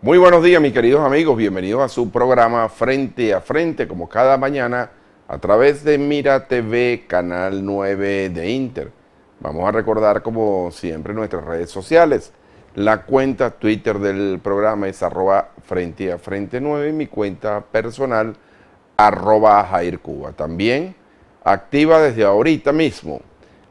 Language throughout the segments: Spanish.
Muy buenos días, mis queridos amigos. Bienvenidos a su programa Frente a Frente, como cada mañana, a través de Mira TV, Canal 9 de Inter. Vamos a recordar, como siempre, nuestras redes sociales. La cuenta Twitter del programa es @Frente a Frente 9 y mi cuenta personal, @Jair Cuba. También activa desde ahorita mismo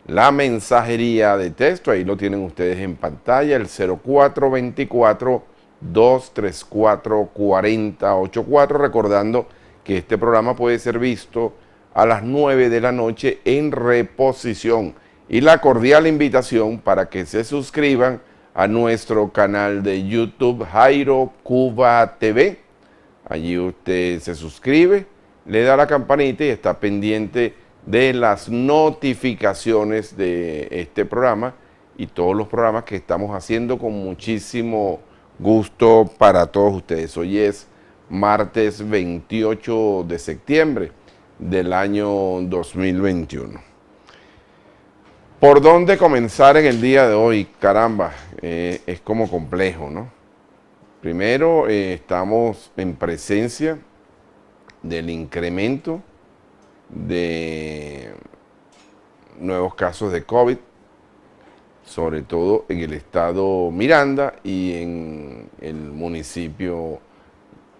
la mensajería de texto. Ahí lo tienen ustedes en pantalla, el 0424-234-4084, recordando que este programa puede ser visto a las 9 de la noche en reposición. Y la cordial invitación para que se suscriban a nuestro canal de YouTube, Jairo Cuba TV. Allí usted se suscribe, le da la campanita y está pendiente de las notificaciones de este programa y todos los programas que estamos haciendo con muchísimo gusto para todos ustedes. Hoy es martes 28 de septiembre del año 2021. ¿Por dónde comenzar en el día de hoy? Caramba, es como complejo, ¿no? Primero, estamos en presencia del incremento de nuevos casos de COVID, sobre todo en el estado Miranda y en el municipio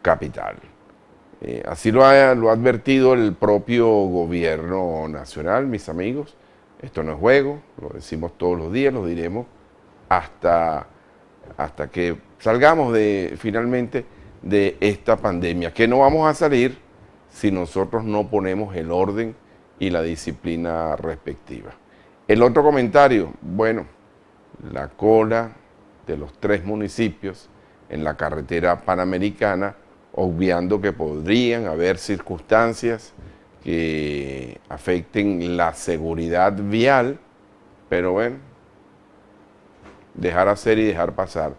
capital. Así lo ha advertido el propio gobierno nacional, mis amigos. Esto no es juego, lo decimos todos los días, lo diremos hasta que salgamos finalmente de esta pandemia, que no vamos a salir si nosotros no ponemos el orden y la disciplina respectiva. El otro comentario, bueno, la cola de los 3 municipios en la carretera panamericana, obviando que podrían haber circunstancias que afecten la seguridad vial, pero bueno, dejar hacer y dejar pasar.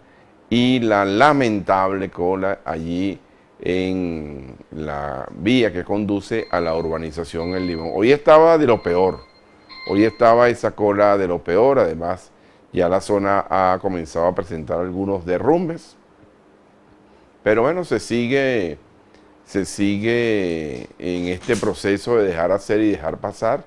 Y la lamentable cola allí en la vía que conduce a la urbanización El Limón. Hoy estaba de lo peor, hoy estaba esa cola de lo peor. Además ya la zona ha comenzado a presentar algunos derrumbes, pero bueno, se sigue en este proceso de dejar hacer y dejar pasar.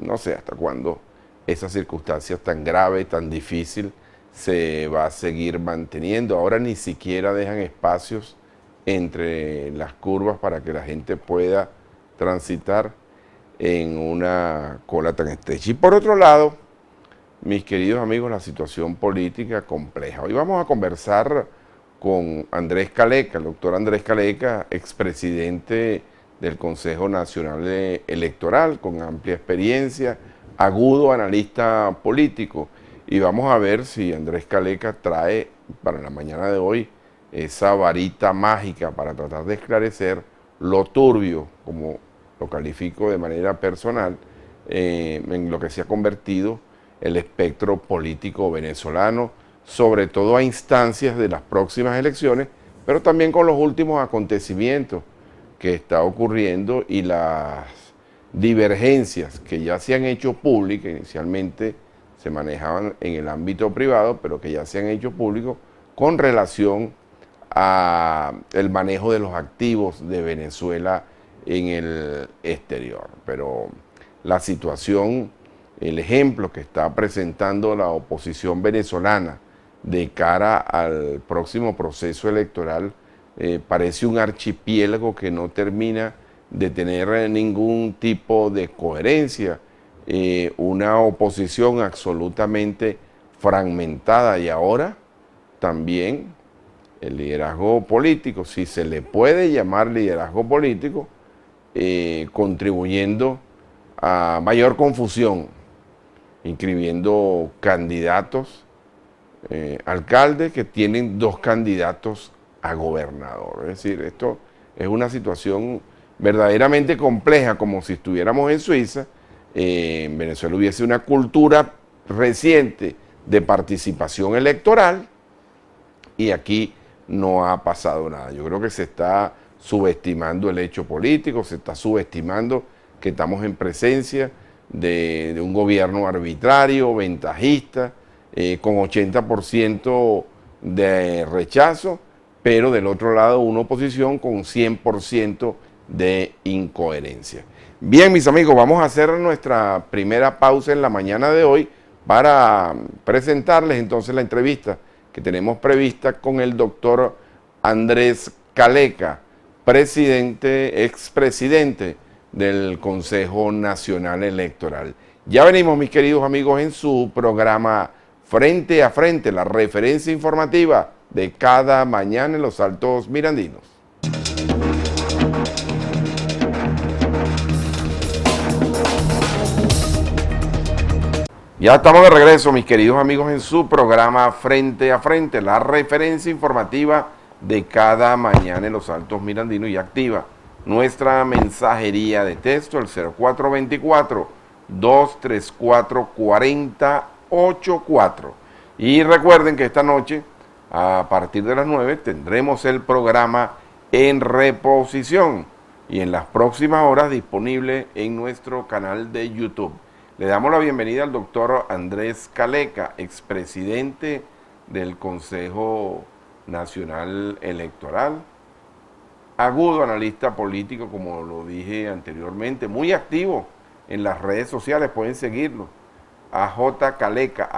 No sé hasta cuándo esas circunstancias tan graves, tan difíciles, se va a seguir manteniendo. Ahora ni siquiera dejan espacios entre las curvas para que la gente pueda transitar en una cola tan estrecha. Y por otro lado, mis queridos amigos, la situación política compleja. Hoy vamos a conversar con Andrés Caleca, el doctor Andrés Caleca, expresidente del Consejo Nacional Electoral, con amplia experiencia, agudo analista político. Y vamos a ver si Andrés Caleca trae para la mañana de hoy esa varita mágica para tratar de esclarecer lo turbio, como lo califico de manera personal, en lo que se ha convertido el espectro político venezolano, sobre todo a instancias de las próximas elecciones, pero también con los últimos acontecimientos que está ocurriendo y las divergencias que ya se han hecho públicas. Inicialmente se manejaban en el ámbito privado, pero que ya se han hecho públicos con relación a el manejo de los activos de Venezuela en el exterior. Pero la situación, el ejemplo que está presentando la oposición venezolana de cara al próximo proceso electoral, parece un archipiélago que no termina de tener ningún tipo de coherencia, una oposición absolutamente fragmentada. Y ahora también el liderazgo político, si se le puede llamar liderazgo político, contribuyendo a mayor confusión, inscribiendo candidatos, alcaldes que tienen 2 candidatos a gobernador. Es decir, esto es una situación verdaderamente compleja, como si estuviéramos en Suiza. En Venezuela hubiese una cultura reciente de participación electoral y aquí no ha pasado nada. Yo creo que se está subestimando el hecho político, se está subestimando que estamos en presencia de un gobierno arbitrario, ventajista, con 80% de rechazo, pero del otro lado una oposición con 100% de incoherencia. Bien, mis amigos, vamos a hacer nuestra primera pausa en la mañana de hoy para presentarles entonces la entrevista que tenemos prevista con el doctor Andrés Caleca, expresidente del Consejo Nacional Electoral. Ya venimos, mis queridos amigos, en su programa Frente a Frente, la referencia informativa de cada mañana en los Altos Mirandinos. Ya estamos de regreso, mis queridos amigos, en su programa Frente a Frente, la referencia informativa de cada mañana en los Altos Mirandinos, y activa nuestra mensajería de texto, el 0424-234-4084. Y recuerden que esta noche, a partir de las 9, tendremos el programa en reposición y en las próximas horas disponible en nuestro canal de YouTube. Le damos la bienvenida al doctor Andrés Caleca, expresidente del Consejo Nacional Electoral, agudo analista político, como lo dije anteriormente, muy activo en las redes sociales, pueden seguirlo, @Caleca,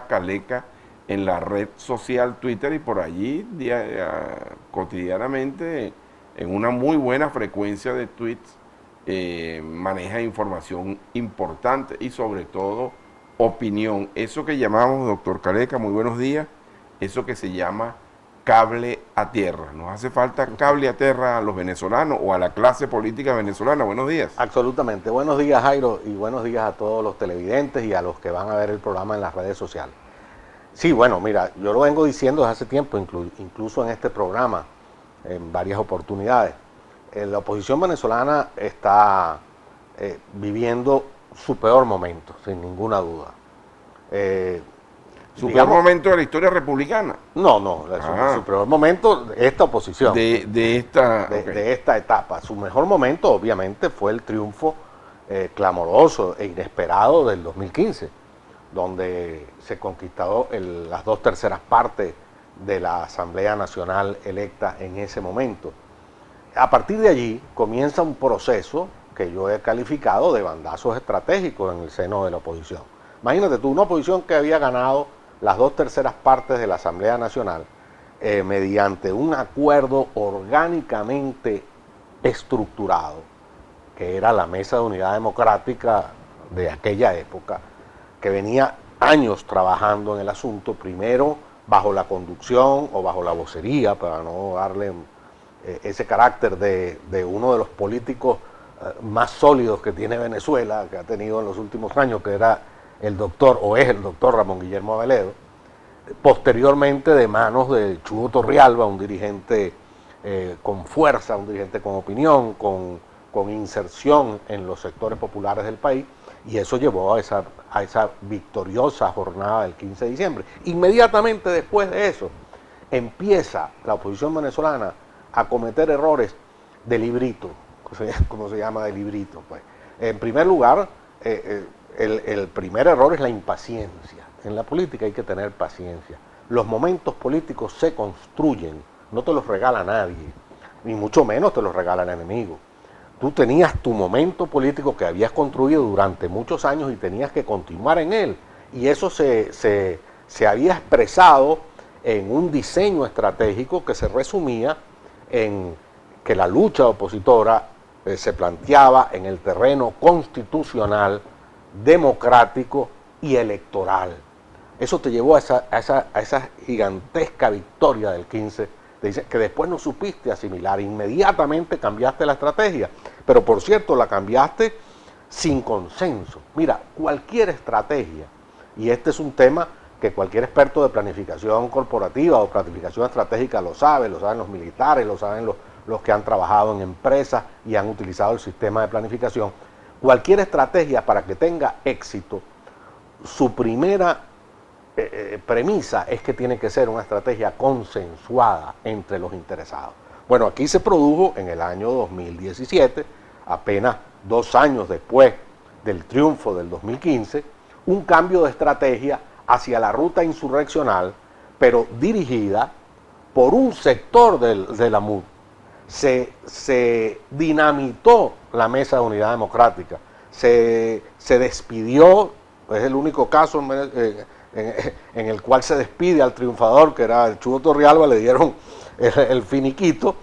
@Caleca en la red social Twitter, y por allí cotidianamente, en una muy buena frecuencia de tweets, maneja información importante y sobre todo opinión. Eso que llamamos, doctor Caleca, muy buenos días, eso que se llama cable a tierra. Nos hace falta cable a tierra a los venezolanos o a la clase política venezolana. Buenos días. Absolutamente. Buenos días, Jairo, y buenos días a todos los televidentes y a los que van a ver el programa en las redes sociales. Sí, bueno, mira, yo lo vengo diciendo desde hace tiempo, incluso en este programa, en varias oportunidades. La oposición venezolana está viviendo su peor momento, sin ninguna duda. ¿Su peor momento de la historia republicana? No, su peor momento de esta oposición. De esta etapa. Su mejor momento, obviamente, fue el triunfo clamoroso e inesperado del 2015, donde se conquistó las 2/3 partes de la Asamblea Nacional electa en ese momento. A partir de allí comienza un proceso que yo he calificado de bandazos estratégicos en el seno de la oposición. Imagínate tú, una oposición que había ganado las 2/3 partes de la Asamblea Nacional mediante un acuerdo orgánicamente estructurado, que era la Mesa de Unidad Democrática de aquella época, que venía años trabajando en el asunto, primero bajo la conducción o bajo la vocería, para no darle ese carácter de uno de los políticos más sólidos que tiene Venezuela, que ha tenido en los últimos años, que era el doctor, o es el doctor Ramón Guillermo Aveledo, posteriormente de manos de Chugo Torrealba, un dirigente con fuerza, un dirigente con opinión, con inserción en los sectores populares del país, y eso llevó a esa victoriosa jornada del 15 de diciembre. Inmediatamente después de eso, empieza la oposición venezolana a cometer errores de librito, como se llama, de librito. Pues. En primer lugar, el primer error es la impaciencia. En la política hay que tener paciencia. Los momentos políticos se construyen, no te los regala nadie, ni mucho menos te los regala el enemigo. Tú tenías tu momento político que habías construido durante muchos años y tenías que continuar en él. Y eso se había expresado en un diseño estratégico que se resumía en que la lucha opositora se planteaba en el terreno constitucional, democrático y electoral. Eso te llevó a esa gigantesca victoria del 15, que después no supiste asimilar. Inmediatamente cambiaste la estrategia, pero por cierto la cambiaste sin consenso. Mira, cualquier estrategia, y este es un tema que cualquier experto de planificación corporativa o planificación estratégica lo saben los militares, lo saben los que han trabajado en empresas y han utilizado el sistema de planificación. Cualquier estrategia, para que tenga éxito, su primera premisa es que tiene que ser una estrategia consensuada entre los interesados. Bueno, aquí se produjo en el año 2017, apenas 2 años después del triunfo del 2015, un cambio de estrategia hacia la ruta insurreccional, pero dirigida por un sector de la MUD. Se dinamitó la Mesa de Unidad Democrática, se despidió, es el único caso en el cual se despide al triunfador, que era el Chugo Torrealba, le dieron el finiquito.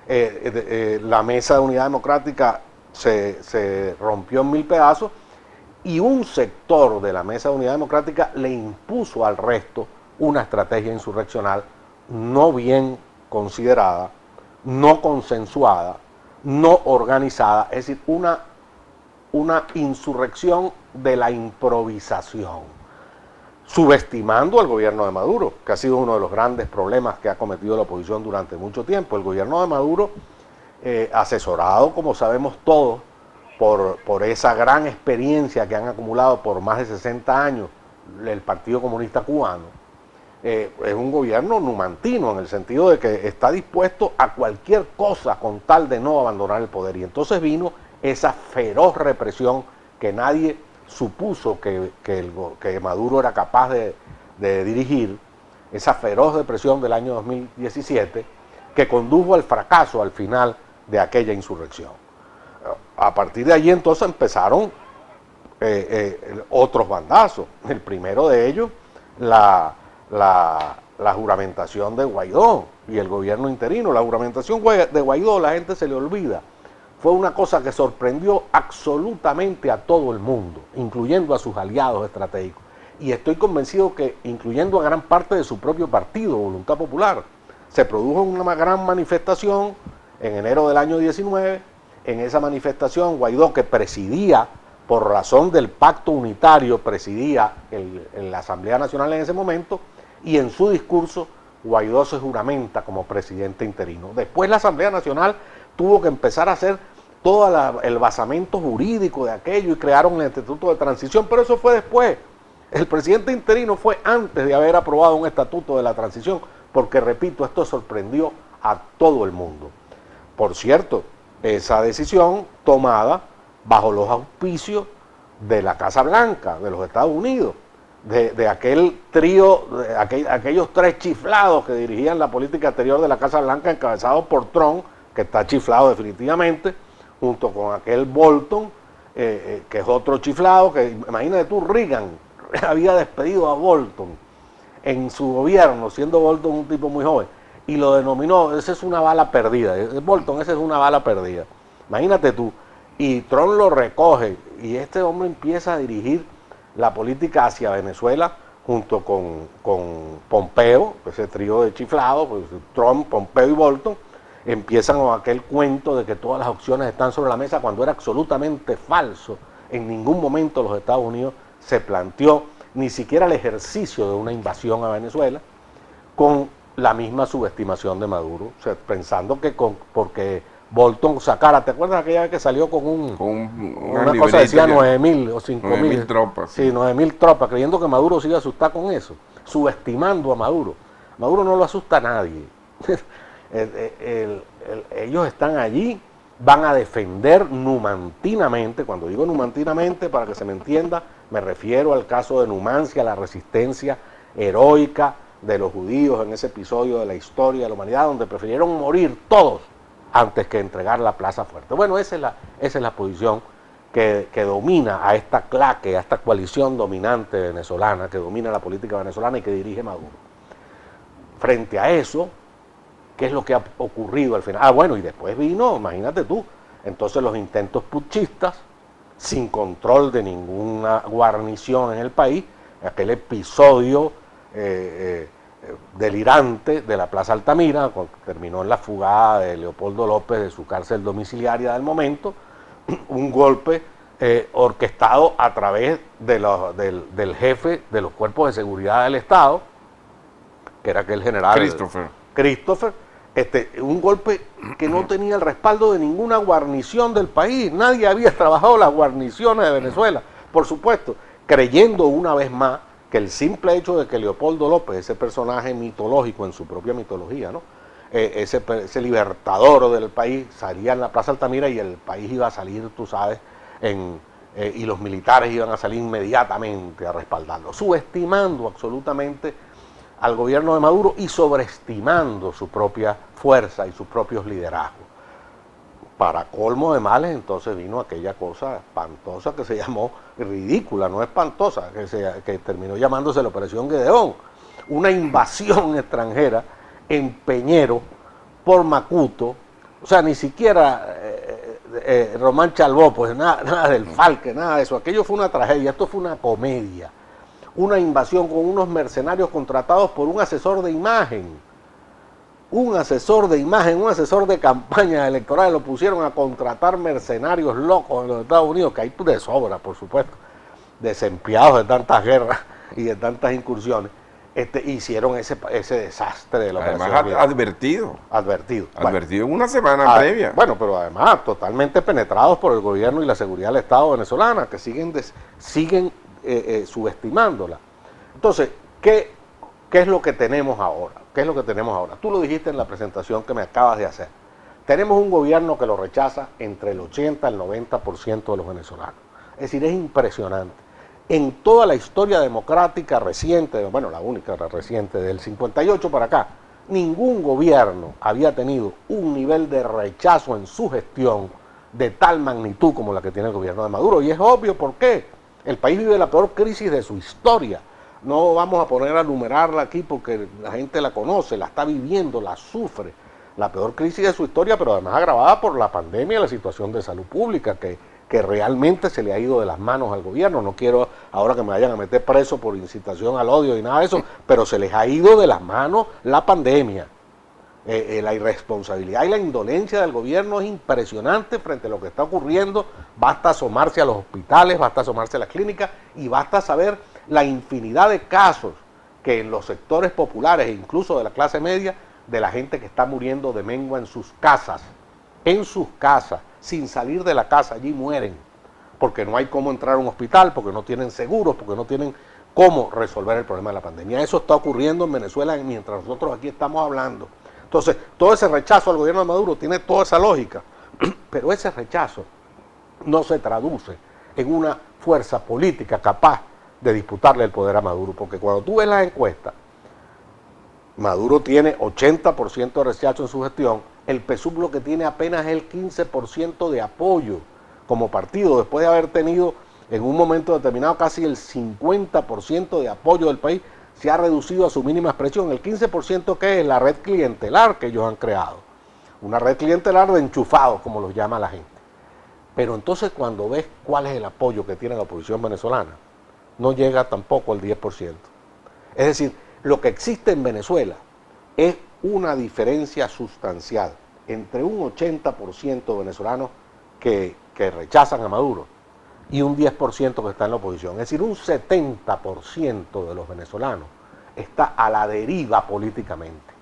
La Mesa de Unidad Democrática se rompió en 1000 pedazos y un sector de la Mesa de Unidad Democrática le impuso al resto una estrategia insurreccional no bien considerada, no consensuada, no organizada, es decir, una insurrección de la improvisación, subestimando al gobierno de Maduro, que ha sido uno de los grandes problemas que ha cometido la oposición durante mucho tiempo. El gobierno de Maduro, asesorado, como sabemos todos, por esa gran experiencia que han acumulado por más de 60 años el Partido Comunista Cubano, es un gobierno numantino, en el sentido de que está dispuesto a cualquier cosa con tal de no abandonar el poder. Y entonces vino esa feroz represión que nadie supuso que Maduro era capaz de dirigir, esa feroz represión del año 2017, que condujo al fracaso al final de aquella insurrección. A partir de allí entonces empezaron otros bandazos. El primero de ellos, la juramentación de Guaidó y el gobierno interino. La juramentación de Guaidó, la gente se le olvida, fue una cosa que sorprendió absolutamente a todo el mundo, incluyendo a sus aliados estratégicos. Y estoy convencido que, incluyendo a gran parte de su propio partido, Voluntad Popular, se produjo una gran manifestación en enero del año 19. En esa manifestación, Guaidó, que presidía, por razón del pacto unitario, presidía en la Asamblea Nacional en ese momento, y en su discurso Guaidó se juramenta como presidente interino. Después la Asamblea Nacional tuvo que empezar a hacer todo el basamento jurídico de aquello y crearon el Estatuto de Transición, pero eso fue después. El presidente interino fue antes de haber aprobado un Estatuto de la Transición, porque, repito, esto sorprendió a todo el mundo. Por cierto, esa decisión tomada bajo los auspicios de la Casa Blanca, de los Estados Unidos, de aquel trío, aquellos tres chiflados que dirigían la política exterior de la Casa Blanca, encabezados por Trump, que está chiflado definitivamente, junto con aquel Bolton, que es otro chiflado, que imagínate tú, Reagan había despedido a Bolton en su gobierno, siendo Bolton un tipo muy joven, y lo denominó, esa es una bala perdida, Bolton, esa es una bala perdida. Imagínate tú, y Trump lo recoge, y este hombre empieza a dirigir la política hacia Venezuela junto con Pompeo, ese trío de chiflados, pues, Trump, Pompeo y Bolton, empiezan con aquel cuento de que todas las opciones están sobre la mesa, cuando era absolutamente falso. En ningún momento los Estados Unidos se planteó ni siquiera el ejercicio de una invasión a Venezuela, con la misma subestimación de Maduro, o sea, pensando que porque Bolton sacara, ¿te acuerdas aquella vez que salió con una cosa que decía 9.000 o 5.000? 9.000 tropas. Sí, 9.000 tropas, creyendo que Maduro se iba a asustar con eso, subestimando a Maduro. Maduro no lo asusta a nadie. Ellos están allí, van a defender numantinamente. Cuando digo numantinamente, para que se me entienda, me refiero al caso de Numancia, la resistencia heroica de los judíos en ese episodio de la historia de la humanidad, donde prefirieron morir todos antes que entregar la Plaza Fuerte. Bueno, esa es la posición que domina a esta claque, a esta coalición dominante venezolana, que domina la política venezolana y que dirige Maduro. Frente a eso, ¿qué es lo que ha ocurrido al final? Bueno, y después vino, imagínate tú, entonces los intentos putschistas, sin control de ninguna guarnición en el país, aquel episodio delirante de la Plaza Altamira, terminó en la fugada de Leopoldo López de su cárcel domiciliaria del momento, un golpe orquestado a través del jefe de los cuerpos de seguridad del Estado, que era aquel general Christopher, un golpe que no tenía el respaldo de ninguna guarnición del país. Nadie había trabajado las guarniciones de Venezuela, por supuesto, creyendo una vez más que el simple hecho de que Leopoldo López, ese personaje mitológico en su propia mitología, ¿no?, ese libertador del país, salía en la Plaza Altamira y el país iba a salir, tú sabes, y los militares iban a salir inmediatamente a respaldarlo, subestimando absolutamente al gobierno de Maduro y sobreestimando su propia fuerza y sus propios liderazgos. Para colmo de males, entonces vino aquella cosa espantosa que se llamó, ridícula, no espantosa, que terminó llamándose la Operación Gedeón, una invasión extranjera en Peñero por Macuto, o sea, ni siquiera Román Chalbó, pues nada del Falque, nada de eso, aquello fue una tragedia, esto fue una comedia, una invasión con unos mercenarios contratados por un asesor de imagen, un asesor de campaña electoral, lo pusieron a contratar mercenarios locos en los Estados Unidos, que hay de sobra, por supuesto, desempleados de tantas guerras y de tantas incursiones, hicieron ese desastre de la Además, operación. advertido Bueno, en una semana previa. Bueno, pero además totalmente penetrados por el gobierno y la seguridad del Estado venezolana, que siguen subestimándola. Entonces, ¿qué es lo que tenemos ahora? ¿Qué es lo que tenemos ahora? Tú lo dijiste en la presentación que me acabas de hacer. Tenemos un gobierno que lo rechaza entre el 80 y el 90% de los venezolanos. Es decir, es impresionante. En toda la historia democrática reciente, bueno, la única reciente, del 58 para acá, ningún gobierno había tenido un nivel de rechazo en su gestión de tal magnitud como la que tiene el gobierno de Maduro. Y es obvio por qué. El país vive la peor crisis de su historia. No vamos a poner a numerarla aquí porque la gente la conoce, la está viviendo, la sufre. La peor crisis de su historia, pero además agravada por la pandemia y la situación de salud pública que realmente se le ha ido de las manos al gobierno. No quiero ahora que me vayan a meter preso por incitación al odio y nada de eso, pero se les ha ido de las manos la pandemia. La irresponsabilidad y la indolencia del gobierno es impresionante frente a lo que está ocurriendo. Basta asomarse a los hospitales, basta asomarse a las clínicas y basta saber la infinidad de casos que en los sectores populares e incluso de la clase media, de la gente que está muriendo de mengua en sus casas, sin salir de la casa, allí mueren, porque no hay cómo entrar a un hospital, porque no tienen seguros, porque no tienen cómo resolver el problema de la pandemia. Eso está ocurriendo en Venezuela mientras nosotros aquí estamos hablando. Entonces, todo ese rechazo al gobierno de Maduro tiene toda esa lógica, pero ese rechazo no se traduce en una fuerza política capaz de disputarle el poder a Maduro, porque cuando tú ves las encuestas, Maduro tiene 80% de rechazo en su gestión, el PSUV lo que tiene apenas es el 15% de apoyo como partido, después de haber tenido en un momento determinado casi el 50% de apoyo del país, se ha reducido a su mínima expresión, el 15% que es la red clientelar que ellos han creado, una red clientelar de enchufados, como los llama la gente. Pero entonces cuando ves cuál es el apoyo que tiene la oposición venezolana, no llega tampoco al 10%. Es decir, lo que existe en Venezuela es una diferencia sustancial entre un 80% de venezolanos que rechazan a Maduro y un 10% que está en la oposición. Es decir, un 70% de los venezolanos está a la deriva políticamente.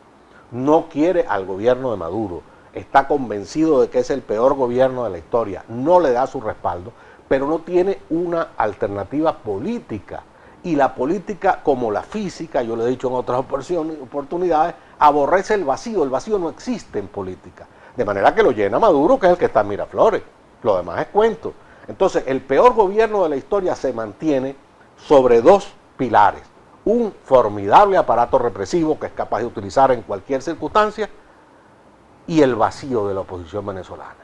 No quiere al gobierno de Maduro, está convencido de que es el peor gobierno de la historia, no le da su respaldo, pero no tiene una alternativa política. Y la política, como la física, yo lo he dicho en otras oportunidades, aborrece el vacío no existe en política. De manera que lo llena Maduro, que es el que está en Miraflores. Lo demás es cuento. Entonces, el peor gobierno de la historia se mantiene sobre dos pilares. Un formidable aparato represivo que es capaz de utilizar en cualquier circunstancia y el vacío de la oposición venezolana.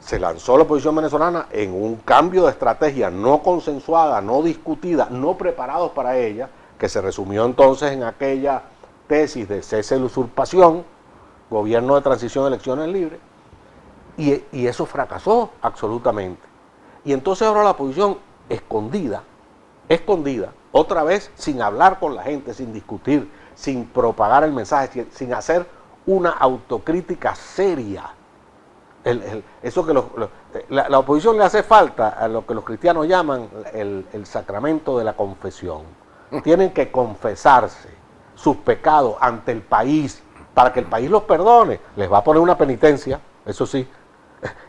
Se lanzó la oposición venezolana en un cambio de estrategia no consensuada, no discutida, no preparados para ella, que se resumió entonces en aquella tesis de cese de la usurpación, gobierno de transición, elecciones libres, y eso fracasó absolutamente. Y entonces ahora la oposición escondida, otra vez sin hablar con la gente, sin discutir, sin propagar el mensaje, sin hacer una autocrítica seria. Eso que la oposición le hace falta a lo que los cristianos llaman el sacramento de la confesión. Tienen que confesarse sus pecados ante el país para que el país los perdone. Les va a poner una penitencia, eso sí.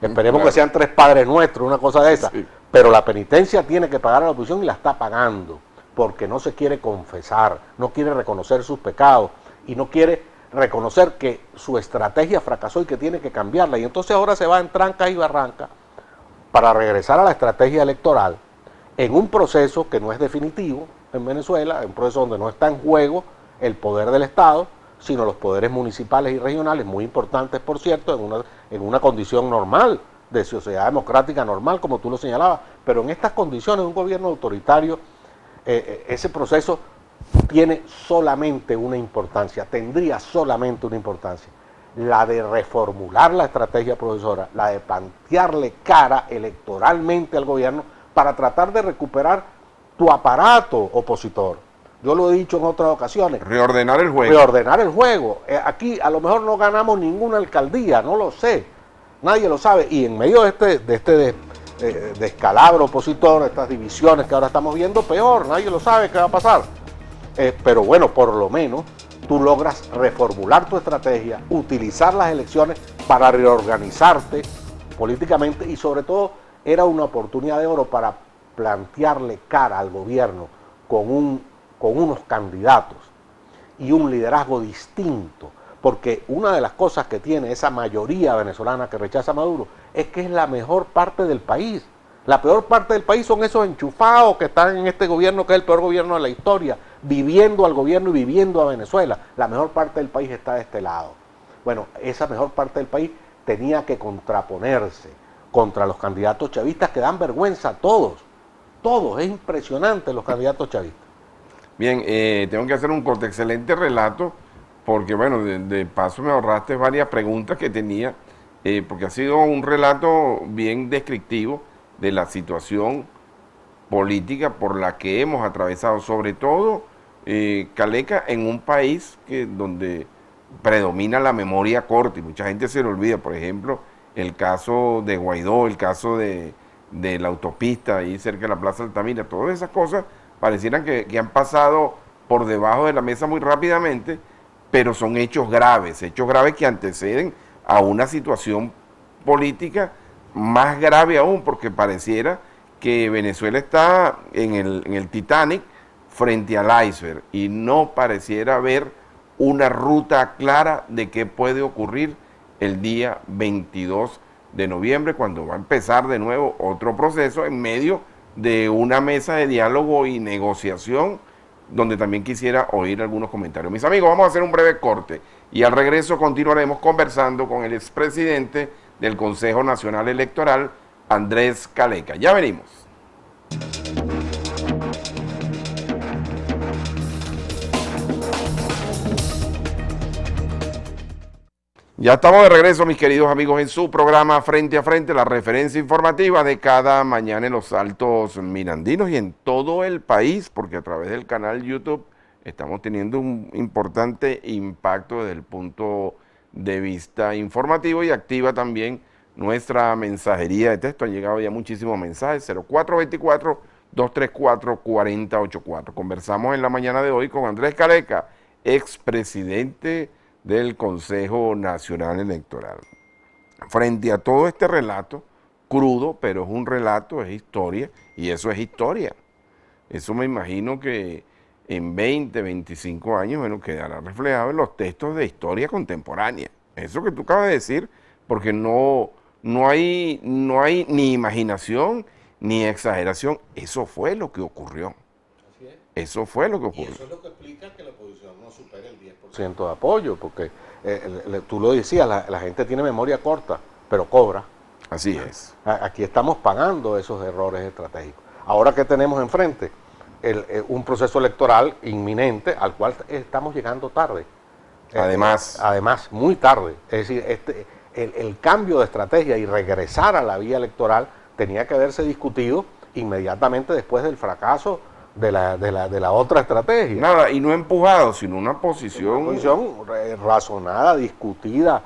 Esperemos que sean 3 Padres Nuestros, una cosa de esa. Sí. Pero la penitencia tiene que pagar a la oposición y la está pagando porque no se quiere confesar, no quiere reconocer sus pecados y no quiere reconocer que su estrategia fracasó y que tiene que cambiarla. Y entonces ahora se va en trancas y barrancas para regresar a la estrategia electoral en un proceso que no es definitivo en Venezuela, en un proceso donde no está en juego el poder del Estado, sino los poderes municipales y regionales, muy importantes, por cierto, en una condición normal, de sociedad democrática normal, como tú lo señalabas, pero en estas condiciones, un gobierno autoritario, ese proceso tiene solamente una importancia, tendría solamente una importancia, la de reformular la estrategia profesora, la de plantearle cara electoralmente al gobierno para tratar de recuperar tu aparato opositor. Yo lo he dicho en otras ocasiones. Reordenar el juego. Reordenar el juego. Aquí a lo mejor no ganamos ninguna alcaldía, no lo sé. Nadie lo sabe. Y en medio de este descalabro opositor, estas divisiones que ahora estamos viendo, peor, nadie lo sabe qué va a pasar. Pero bueno, por lo menos tú logras reformular tu estrategia, utilizar las elecciones para reorganizarte políticamente y sobre todo era una oportunidad de oro para plantearle cara al gobierno con unos candidatos y un liderazgo distinto, porque una de las cosas que tiene esa mayoría venezolana que rechaza a Maduro es que es la mejor parte del país. La peor parte del país son esos enchufados que están en este gobierno, que es el peor gobierno de la historia, viviendo al gobierno y viviendo a Venezuela. La mejor parte del país está de este lado. Bueno, esa mejor parte del país tenía que contraponerse contra los candidatos chavistas que dan vergüenza a todos. Todos, es impresionante los candidatos chavistas. Bien, tengo que hacer un corte, excelente relato, porque bueno, de paso me ahorraste varias preguntas que tenía, porque ha sido un relato bien descriptivo de la situación política por la que hemos atravesado, sobre todo, Caleca, en un país donde predomina la memoria corta y mucha gente se le olvida, por ejemplo, el caso de Guaidó, el caso de la autopista ahí cerca de la Plaza Altamira, todas esas cosas parecieran que han pasado por debajo de la mesa muy rápidamente, pero son hechos graves que anteceden a una situación política más grave aún, porque pareciera que Venezuela está en el Titanic frente al iceberg y no pareciera haber una ruta clara de qué puede ocurrir el día 22 de noviembre, cuando va a empezar de nuevo otro proceso en medio de una mesa de diálogo y negociación, donde también quisiera oír algunos comentarios. Mis amigos, vamos a hacer un breve corte y al regreso continuaremos conversando con el expresidente del Consejo Nacional Electoral, Andrés Caleca. Ya venimos. Ya estamos de regreso, mis queridos amigos, en su programa Frente a Frente, la referencia informativa de cada mañana en los Altos Mirandinos y en todo el país, porque a través del canal YouTube estamos teniendo un importante impacto desde el punto de vista informativo y activa también nuestra mensajería de texto. Han llegado ya muchísimos mensajes, 0424-234-4084. Conversamos en la mañana de hoy con Andrés Caleca, expresidente del Consejo Nacional Electoral. Frente a todo este relato, crudo, pero es un relato, es historia, y eso es historia. Eso me imagino que en 20, 25 años, bueno, quedará reflejado en los textos de historia contemporánea. Eso que tú acabas de decir, porque no hay ni imaginación ni exageración, eso fue lo que ocurrió. Así es. Eso fue lo que ocurrió. Y eso es lo que explica que la oposición no supere el 10% de apoyo, porque tú lo decías, la gente tiene memoria corta, pero cobra. Así es. Aquí estamos pagando esos errores estratégicos. Ahora que tenemos enfrente un proceso electoral inminente al cual estamos llegando tarde. Además, muy tarde. Es decir, el cambio de estrategia y regresar a la vía electoral tenía que haberse discutido inmediatamente después del fracaso de la otra estrategia. Nada, y no empujado, sino una posición razonada, discutida,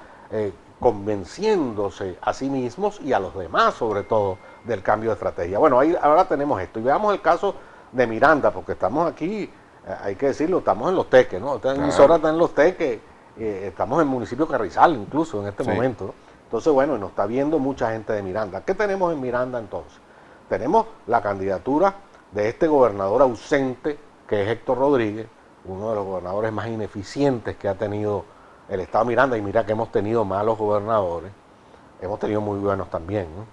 convenciéndose a sí mismos y a los demás, sobre todo, del cambio de estrategia. Bueno, ahora tenemos esto. Y veamos el caso de Miranda, porque estamos aquí, hay que decirlo, estamos en Los Teques, ¿no? Esta emisora está en Los Teques, estamos en el municipio Carrizal, incluso, en este momento, ¿no? Entonces, bueno, nos está viendo mucha gente de Miranda. ¿Qué tenemos en Miranda, entonces? Tenemos la candidatura de este gobernador ausente, que es Héctor Rodríguez, uno de los gobernadores más ineficientes que ha tenido el estado de Miranda, y mira que hemos tenido malos gobernadores, hemos tenido muy buenos también, ¿no?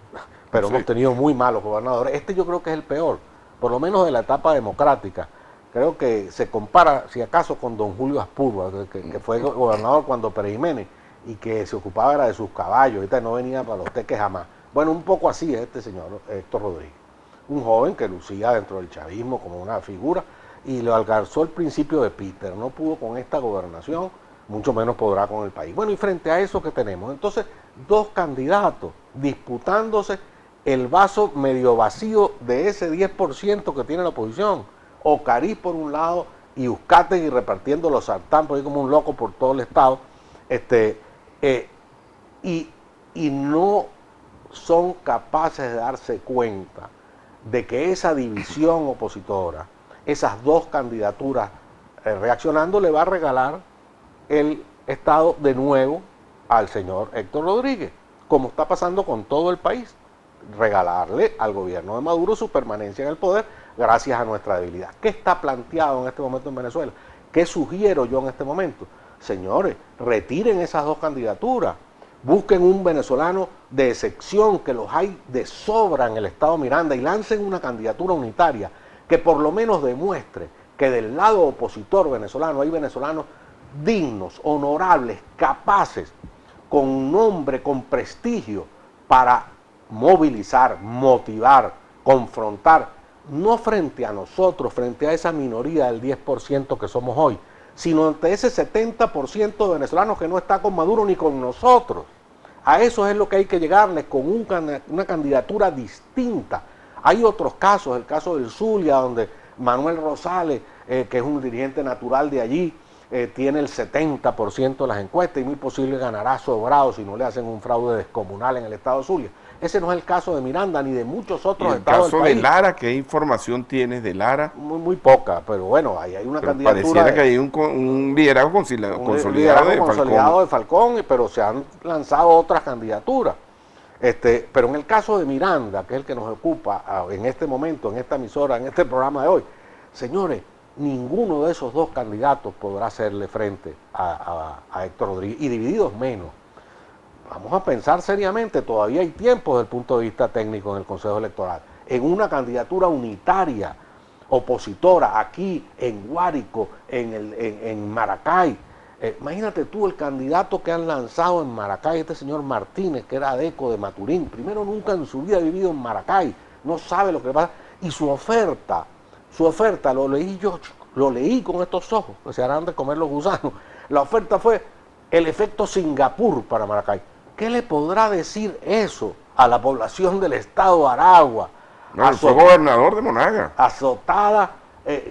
Pero hemos tenido muy malos gobernadores. Este yo creo que es el peor, por lo menos de la etapa democrática, creo que se compara, si acaso, con don Julio Aspurba, que fue gobernador cuando Pérez Jiménez, y que se ocupaba era de sus caballos, ahorita no venía para los teques jamás. Bueno, un poco así es este señor Héctor Rodríguez, un joven que lucía dentro del chavismo como una figura, y le alcanzó el principio de Peter, no pudo con esta gobernación, mucho menos podrá con el país. Bueno, y frente a eso que tenemos, entonces, dos candidatos disputándose el vaso medio vacío de ese 10% que tiene la oposición. Ocariz por un lado y Uzcategui repartiendo los sartán por ahí como un loco por todo el estado, y no son capaces de darse cuenta de que esa división opositora, esas dos candidaturas reaccionando, le va a regalar el estado de nuevo al señor Héctor Rodríguez, como está pasando con todo el país, regalarle al gobierno de Maduro su permanencia en el poder gracias a nuestra debilidad. ¿Qué está planteado en este momento en Venezuela? ¿Qué sugiero yo en este momento? Señores, retiren esas dos candidaturas, busquen un venezolano de excepción, que los hay de sobra en el estado Miranda, y lancen una candidatura unitaria que por lo menos demuestre que del lado opositor venezolano hay venezolanos dignos, honorables, capaces, con nombre, con prestigio, para movilizar, motivar, confrontar, no frente a nosotros, frente a esa minoría del 10% que somos hoy, sino ante ese 70% de venezolanos que no está con Maduro ni con nosotros. A eso es lo que hay que llegarles, con una candidatura distinta. Hay otros casos, el caso del Zulia, donde Manuel Rosales, que es un dirigente natural de allí, tiene el 70% de las encuestas y muy posible ganará sobrado si no le hacen un fraude descomunal en el estado de Zulia. Ese no es el caso de Miranda ni de muchos otros estados del país. El caso de Lara, ¿qué información tienes de Lara? Muy poca, pero bueno, ahí hay una candidatura. Pareciera que hay un liderazgo consolidado de Falcón, pero se han lanzado otras candidaturas. Pero en el caso de Miranda, que es el que nos ocupa en este momento, en esta emisora, en este programa de hoy, señores, ninguno de esos dos candidatos podrá hacerle frente a Héctor Rodríguez, y divididos menos. Vamos a pensar seriamente, todavía hay tiempo desde el punto de vista técnico en el Consejo Electoral, en una candidatura opositora, aquí en Guárico, en Maracay. Imagínate tú el candidato que han lanzado en Maracay, este señor Martínez, que era adeco de Maturín. Primero, nunca en su vida ha vivido en Maracay, no sabe lo que pasa, y su oferta, lo leí yo, lo leí con estos ojos, que se harán de comer los gusanos. La oferta fue el efecto Singapur para Maracay. ¿Qué le podrá decir eso a la población del estado de Aragua? No, fue gobernador de Monaga. Azotada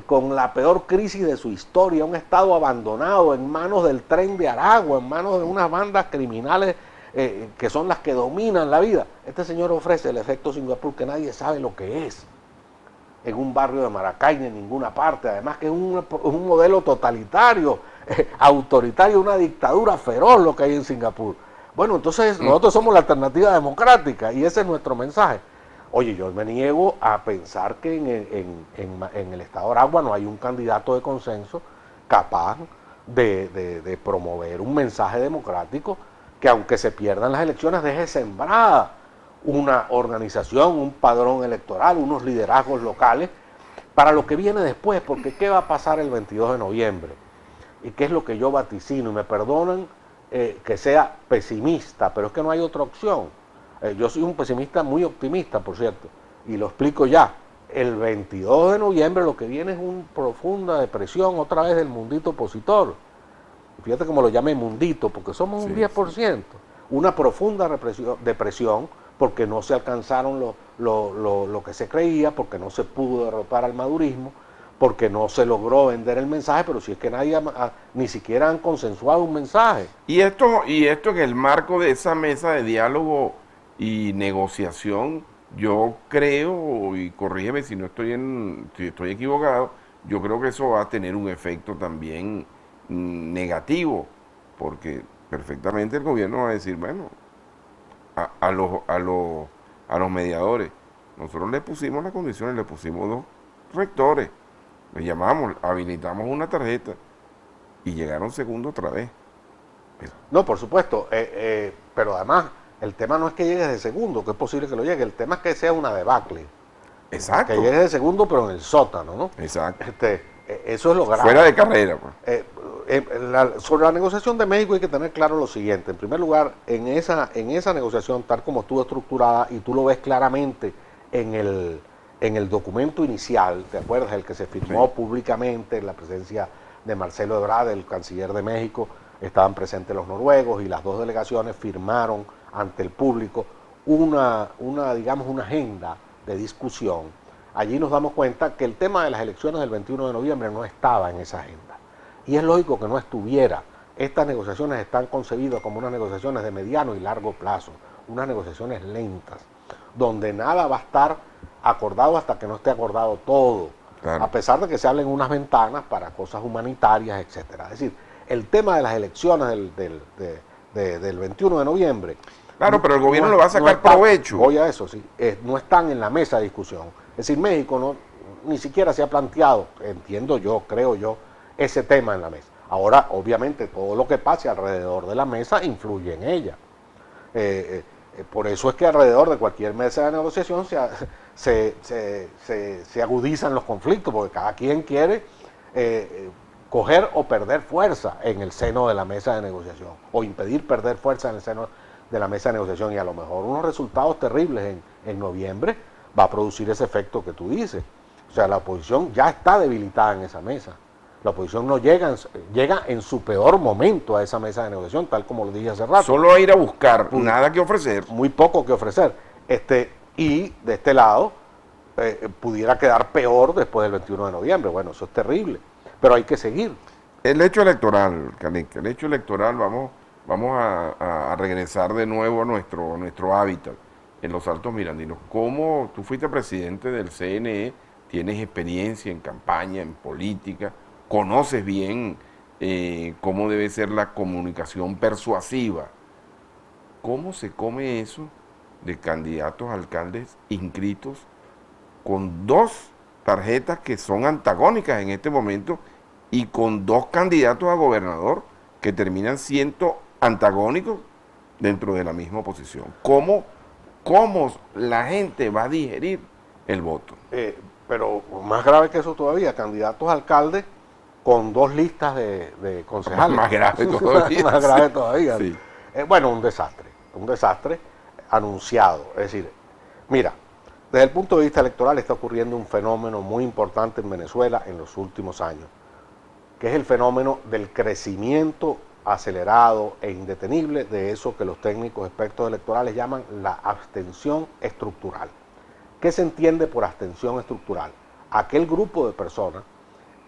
con la peor crisis de su historia, un estado abandonado en manos del Tren de Aragua, en manos de unas bandas criminales que son las que dominan la vida. Este señor ofrece el efecto Singapur, que nadie sabe lo que es, en un barrio de Maracay ni en ninguna parte, además que es un modelo totalitario, autoritario, una dictadura feroz lo que hay en Singapur. Bueno, entonces nosotros somos la alternativa democrática y ese es nuestro mensaje. Oye, yo me niego a pensar que en el estado de Aragua no hay un candidato de consenso capaz de promover un mensaje democrático que, aunque se pierdan las elecciones, deje sembrada una organización, un padrón electoral, unos liderazgos locales para lo que viene después, porque ¿qué va a pasar el 22 de noviembre? Y qué es lo que yo vaticino, y me perdonan que sea pesimista, pero es que no hay otra opción. Yo soy un pesimista muy optimista, por cierto, y lo explico ya. El 22 de noviembre lo que viene es una profunda depresión otra vez del mundito opositor. Fíjate cómo lo llamé mundito, porque somos un 10%. Una profunda depresión, porque no se alcanzaron lo que se creía, porque no se pudo derrotar al madurismo, porque no se logró vender el mensaje, pero si es que nadie ni siquiera han consensuado un mensaje. Y esto en el marco de esa mesa de diálogo y negociación, yo creo, y corrígeme si estoy equivocado, yo creo que eso va a tener un efecto también negativo, porque perfectamente el gobierno va a decir, bueno, a los mediadores, nosotros le pusimos las condiciones, le pusimos 2 rectores, le llamamos, habilitamos una tarjeta y llegaron segundo otra vez. No, por supuesto, pero además el tema no es que llegues de segundo, que es posible que lo llegue, el tema es que sea una debacle. Exacto. Que llegues de segundo, pero en el sótano, ¿no? Exacto. Eso es lo grave. Fuera de carrera, pues. Sobre la negociación de México hay que tener claro lo siguiente. En primer lugar, en esa negociación, tal como estuvo estructurada, y tú lo ves claramente en el documento inicial, ¿te acuerdas? El que se firmó públicamente en la presencia de Marcelo Ebrard, el canciller de México, estaban presentes los noruegos y las dos delegaciones firmaron ante el público digamos, una agenda de discusión. Allí nos damos cuenta que el tema de las elecciones del 21 de noviembre no estaba en esa agenda. Y es lógico que no estuviera. Estas negociaciones están concebidas como unas negociaciones de mediano y largo plazo, unas negociaciones lentas, donde nada va a estar acordado hasta que no esté acordado todo, claro, a pesar de que se hablen unas ventanas para cosas humanitarias, etcétera. Es decir, el tema de las elecciones del 21 de noviembre... Claro, pero el gobierno lo va a sacar provecho. Voy a eso, sí. No están en la mesa de discusión. Es decir, México ni siquiera se ha planteado, entiendo yo, creo yo, ese tema en la mesa. Ahora, obviamente, todo lo que pase alrededor de la mesa influye en ella. Por eso es que alrededor de cualquier mesa de negociación se agudizan los conflictos, porque cada quien quiere coger o perder fuerza en el seno de la mesa de negociación, o impedir perder fuerza en el seno de la mesa de negociación, y a lo mejor unos resultados terribles en noviembre va a producir ese efecto que tú dices. O sea, la oposición ya está debilitada en esa mesa. La oposición no llega en su peor momento a esa mesa de negociación, tal como lo dije hace rato. Solo a ir a buscar, nada que ofrecer. Muy poco que ofrecer. Y de este lado, pudiera quedar peor después del 21 de noviembre. Bueno, eso es terrible, pero hay que seguir. El hecho electoral, Caneca, el hecho electoral, vamos a regresar de nuevo a nuestro hábitat en los Altos Mirandinos. ¿Cómo tú fuiste presidente del CNE, tienes experiencia en campaña, en política, conoces bien cómo debe ser la comunicación persuasiva? ¿Cómo se come eso de candidatos a alcaldes inscritos con dos tarjetas que son antagónicas en este momento y con dos candidatos a gobernador que terminan siendo antagónicos dentro de la misma oposición? ¿Cómo la gente va a digerir el voto? Pero más grave que eso todavía, candidatos a alcaldes con dos listas de concejales. Más grave todavía. Más grave todavía. Sí. Bueno, un desastre anunciado. Es decir, mira, desde el punto de vista electoral está ocurriendo un fenómeno muy importante en Venezuela en los últimos años, que es el fenómeno del crecimiento acelerado e indetenible de eso que los técnicos expertos electorales llaman la abstención estructural. ¿Qué se entiende por abstención estructural? Aquel grupo de personas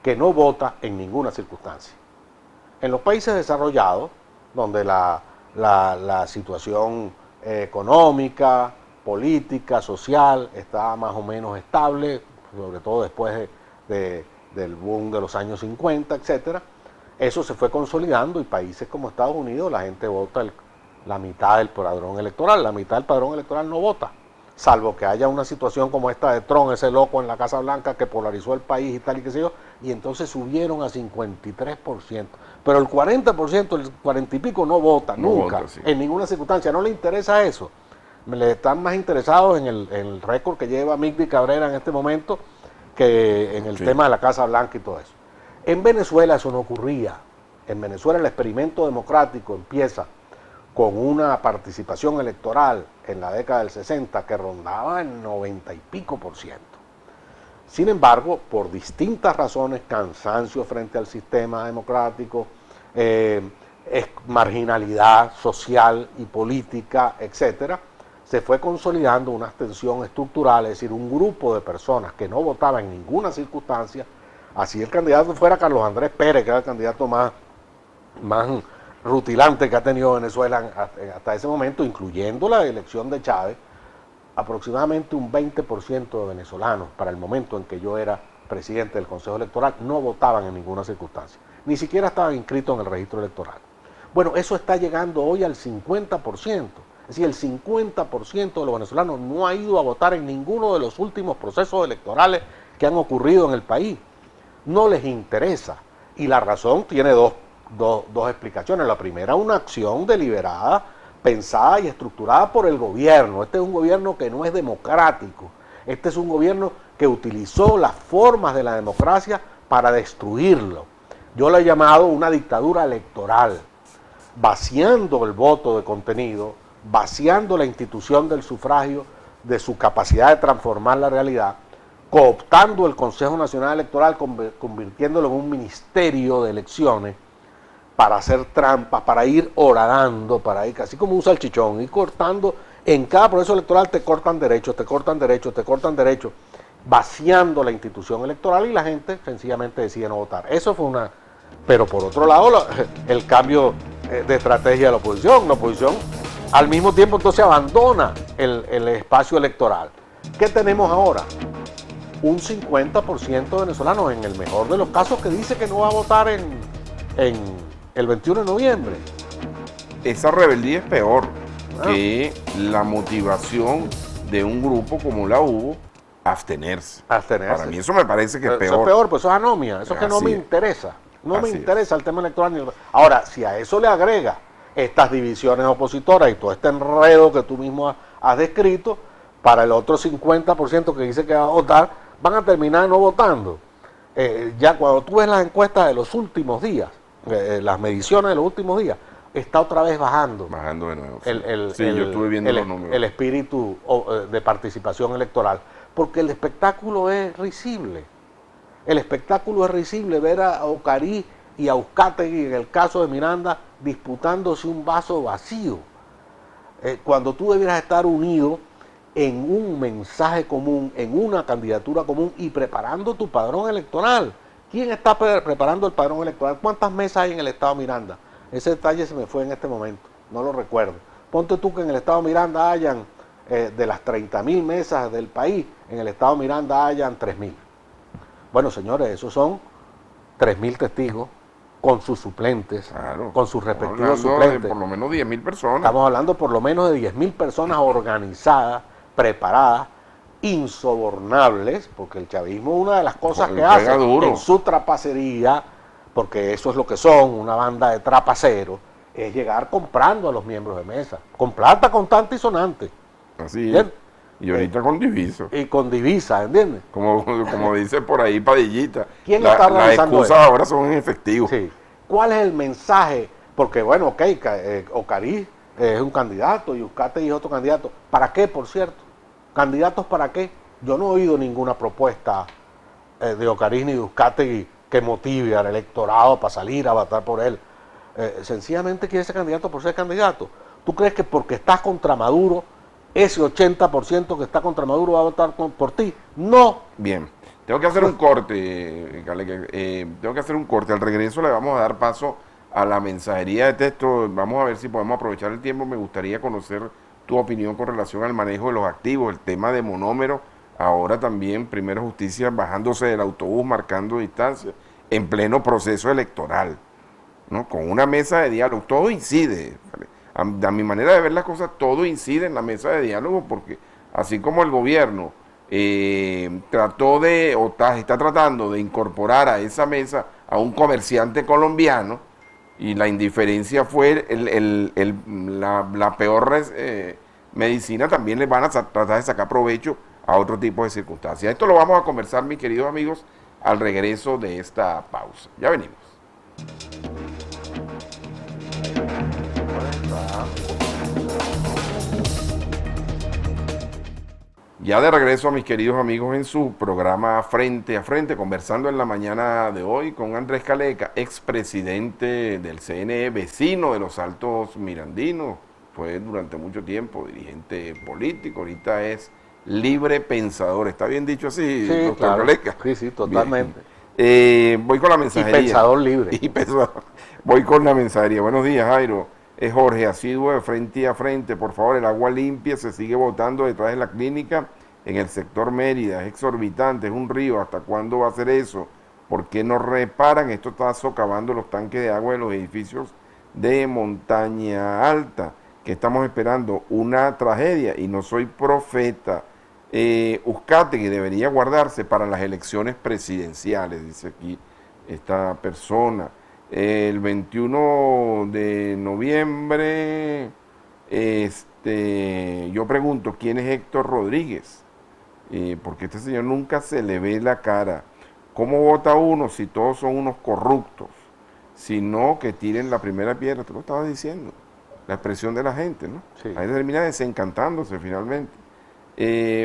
que no vota en ninguna circunstancia. En los países desarrollados, donde la situación económica, política, social está más o menos estable, sobre todo después del boom de los años 50, etcétera, eso se fue consolidando, y países como Estados Unidos la gente vota la mitad del padrón electoral, la mitad del padrón electoral no vota, salvo que haya una situación como esta de Trump, ese loco en la Casa Blanca que polarizó el país y tal y qué sé yo, y entonces subieron a 53%. Pero el 40%, el 40 y pico no vota, nunca, vota, sí, en ninguna circunstancia, no le interesa eso. Le están más interesados en el récord que lleva Migdi Cabrera en este momento que en el tema de la Casa Blanca y todo eso. En Venezuela eso no ocurría. En Venezuela el experimento democrático empieza con una participación electoral en la década del 60 que rondaba el 90 y pico %. Sin embargo, por distintas razones, cansancio frente al sistema democrático, marginalidad social y política, etcétera, se fue consolidando una abstención estructural, es decir, un grupo de personas que no votaban en ninguna circunstancia. Así el candidato fuera Carlos Andrés Pérez, que era el candidato más rutilante que ha tenido Venezuela hasta ese momento, incluyendo la elección de Chávez, aproximadamente un 20% de venezolanos, para el momento en que yo era presidente del Consejo Electoral, no votaban en ninguna circunstancia. Ni siquiera estaban inscritos en el registro electoral. Bueno, eso está llegando hoy al 50%. Es decir, el 50% de los venezolanos no ha ido a votar en ninguno de los últimos procesos electorales que han ocurrido en el país. No les interesa. Y la razón tiene dos explicaciones. La primera, una acción deliberada, pensada y estructurada por el gobierno. Este es un gobierno que no es democrático. Este es un gobierno que utilizó las formas de la democracia para destruirlo. Yo lo he llamado una dictadura electoral, vaciando el voto de contenido, vaciando la institución del sufragio de su capacidad de transformar la realidad, cooptando el Consejo Nacional Electoral, convirtiéndolo en un ministerio de elecciones para hacer trampas, para ir horadando, para ir así como un salchichón, ir cortando. En cada proceso electoral te cortan derechos, te cortan derechos, te cortan derechos, vaciando la institución electoral y la gente sencillamente decide no votar. Eso fue una... Pero por otro lado, el cambio de estrategia de la oposición al mismo tiempo entonces abandona el espacio electoral. ¿Qué tenemos ahora? Un 50% de venezolanos, en el mejor de los casos, que dice que no va a votar en el 21 de noviembre. Esa rebeldía es peor que la motivación de un grupo como la hubo abstenerse. Para mí eso me parece que es peor. Eso es peor, pues eso es anomia, eso es que no me interesa. No me interesa el tema electoral. Ahora, si a eso le agrega estas divisiones opositoras y todo este enredo que tú mismo has descrito, para el otro 50% que dice que va a votar, van a terminar no votando. Ya cuando tú ves las encuestas de los últimos días, las mediciones de los últimos días, está otra vez bajando. Bajando de nuevo. Yo estuve viendo los números. El espíritu de participación electoral, porque el espectáculo es risible. El espectáculo es risible, ver a Ocarí y a Uzcategui, en el caso de Miranda, disputándose un vaso vacío. Cuando tú debieras estar unido en un mensaje común, en una candidatura común y preparando tu padrón electoral. ¿Quién está preparando el padrón electoral? ¿Cuántas mesas hay en el estado Miranda? Ese detalle se me fue en este momento, no lo recuerdo. Ponte tú que en el estado Miranda hayan, de las 30.000 mesas del país, en el estado Miranda hayan 3.000. Bueno, señores, esos son 3.000 testigos con sus suplentes, claro, con sus respectivos suplentes. De por lo menos 10.000 personas. Estamos hablando por lo menos de 10.000 personas organizadas, preparadas, insobornables, porque el chavismo, una de las cosas que hace en su trapacería, porque eso es lo que son, una banda de trapaceros, es llegar comprando a los miembros de mesa, con plata contante y sonante. Así es. Y ahorita con divisa. Y con divisa, ¿entiendes? Como dice por ahí Padillita. ¿Quién está organizando las excusas ahora son en efectivo. Sí. ¿Cuál es el mensaje? Porque bueno, ok, Ocarí es un candidato y Uzcategui es otro candidato. ¿Para qué, por cierto? ¿Candidatos para qué? Yo no he oído ninguna propuesta de Ocarí ni de Uzcategui que motive al electorado para salir a votar por él. Sencillamente quiere ser candidato por ser candidato. ¿Tú crees que porque estás contra Maduro, ese 80% que está contra Maduro va a votar por ti? No. Bien, tengo que hacer un corte, tengo que hacer un corte. Al regreso le vamos a dar paso a la mensajería de texto. Vamos a ver si podemos aprovechar el tiempo. Me gustaría conocer tu opinión con relación al manejo de los activos, el tema de monómero. Ahora también Primera Justicia bajándose del autobús, marcando distancia, en pleno proceso electoral, ¿no? Con una mesa de diálogo. Todo incide, ¿vale? A mi manera de ver las cosas, todo incide en la mesa de diálogo, porque así como el gobierno está tratando de incorporar a esa mesa a un comerciante colombiano, y la indiferencia fue la peor medicina, también les van a tratar de sacar provecho a otro tipo de circunstancias. Esto lo vamos a conversar, mis queridos amigos, al regreso de esta pausa. Ya venimos. Ya de regreso a mis queridos amigos en su programa Frente a Frente, conversando en la mañana de hoy con Andrés Caleca, expresidente del CNE, vecino de los Altos Mirandinos, fue durante mucho tiempo dirigente político, ahorita es libre pensador. ¿Está bien dicho así, sí, doctor claro. Caleca? Sí, totalmente. Voy con la mensajería. Y pensador libre. Voy con la mensajería. Buenos días, Jairo. Es Jorge, asiduo de Frente a Frente. Por favor, el agua limpia se sigue botando detrás de la clínica en el sector Mérida. Es exorbitante, es un río. ¿Hasta cuándo va a ser eso? ¿Por qué no reparan? Esto está socavando los tanques de agua de los edificios de Montaña Alta. ¿Qué estamos esperando? Una tragedia. Y no soy profeta. Uzcategui debería guardarse para las elecciones presidenciales, dice aquí esta persona. El 21 de noviembre, yo pregunto, ¿quién es Héctor Rodríguez? Porque este señor nunca se le ve la cara. ¿Cómo vota uno si todos son unos corruptos? Sino que tiren la primera piedra, tú lo estabas diciendo, la expresión de la gente, ¿no? Sí. La gente termina desencantándose finalmente.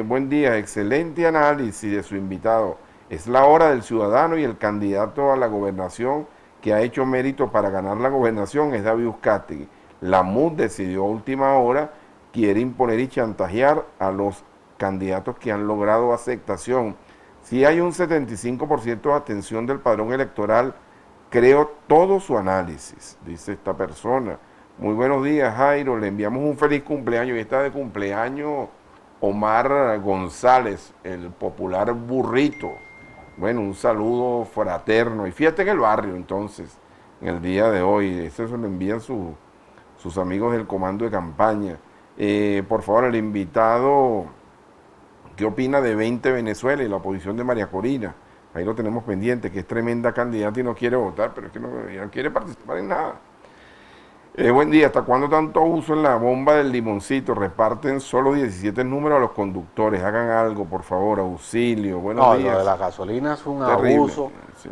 Buen día, excelente análisis de su invitado. Es la hora del ciudadano y el candidato a la gobernación que ha hecho mérito para ganar la gobernación es David Uzcategui. La MUD decidió a última hora, quiere imponer y chantajear a los candidatos que han logrado aceptación. Si hay un 75% de atención del padrón electoral, creo todo su análisis, dice esta persona. Muy buenos días, Jairo, le enviamos un feliz cumpleaños. Y está de cumpleaños Omar González, el popular burrito. Bueno, un saludo fraterno. Y fíjate en el barrio, entonces, en el día de hoy, eso se lo envían sus amigos del comando de campaña. Por favor, el invitado, ¿qué opina de 20 Venezuela y la oposición de María Corina? Ahí lo tenemos pendiente, que es tremenda candidata y no quiere votar, pero es que no quiere participar en nada. Buen día, ¿hasta cuándo tanto uso en la bomba del limoncito? Reparten solo 17 números a los conductores, hagan algo, por favor, auxilio, buenos días. Lo de la gasolina es un terrible, abuso. Sí,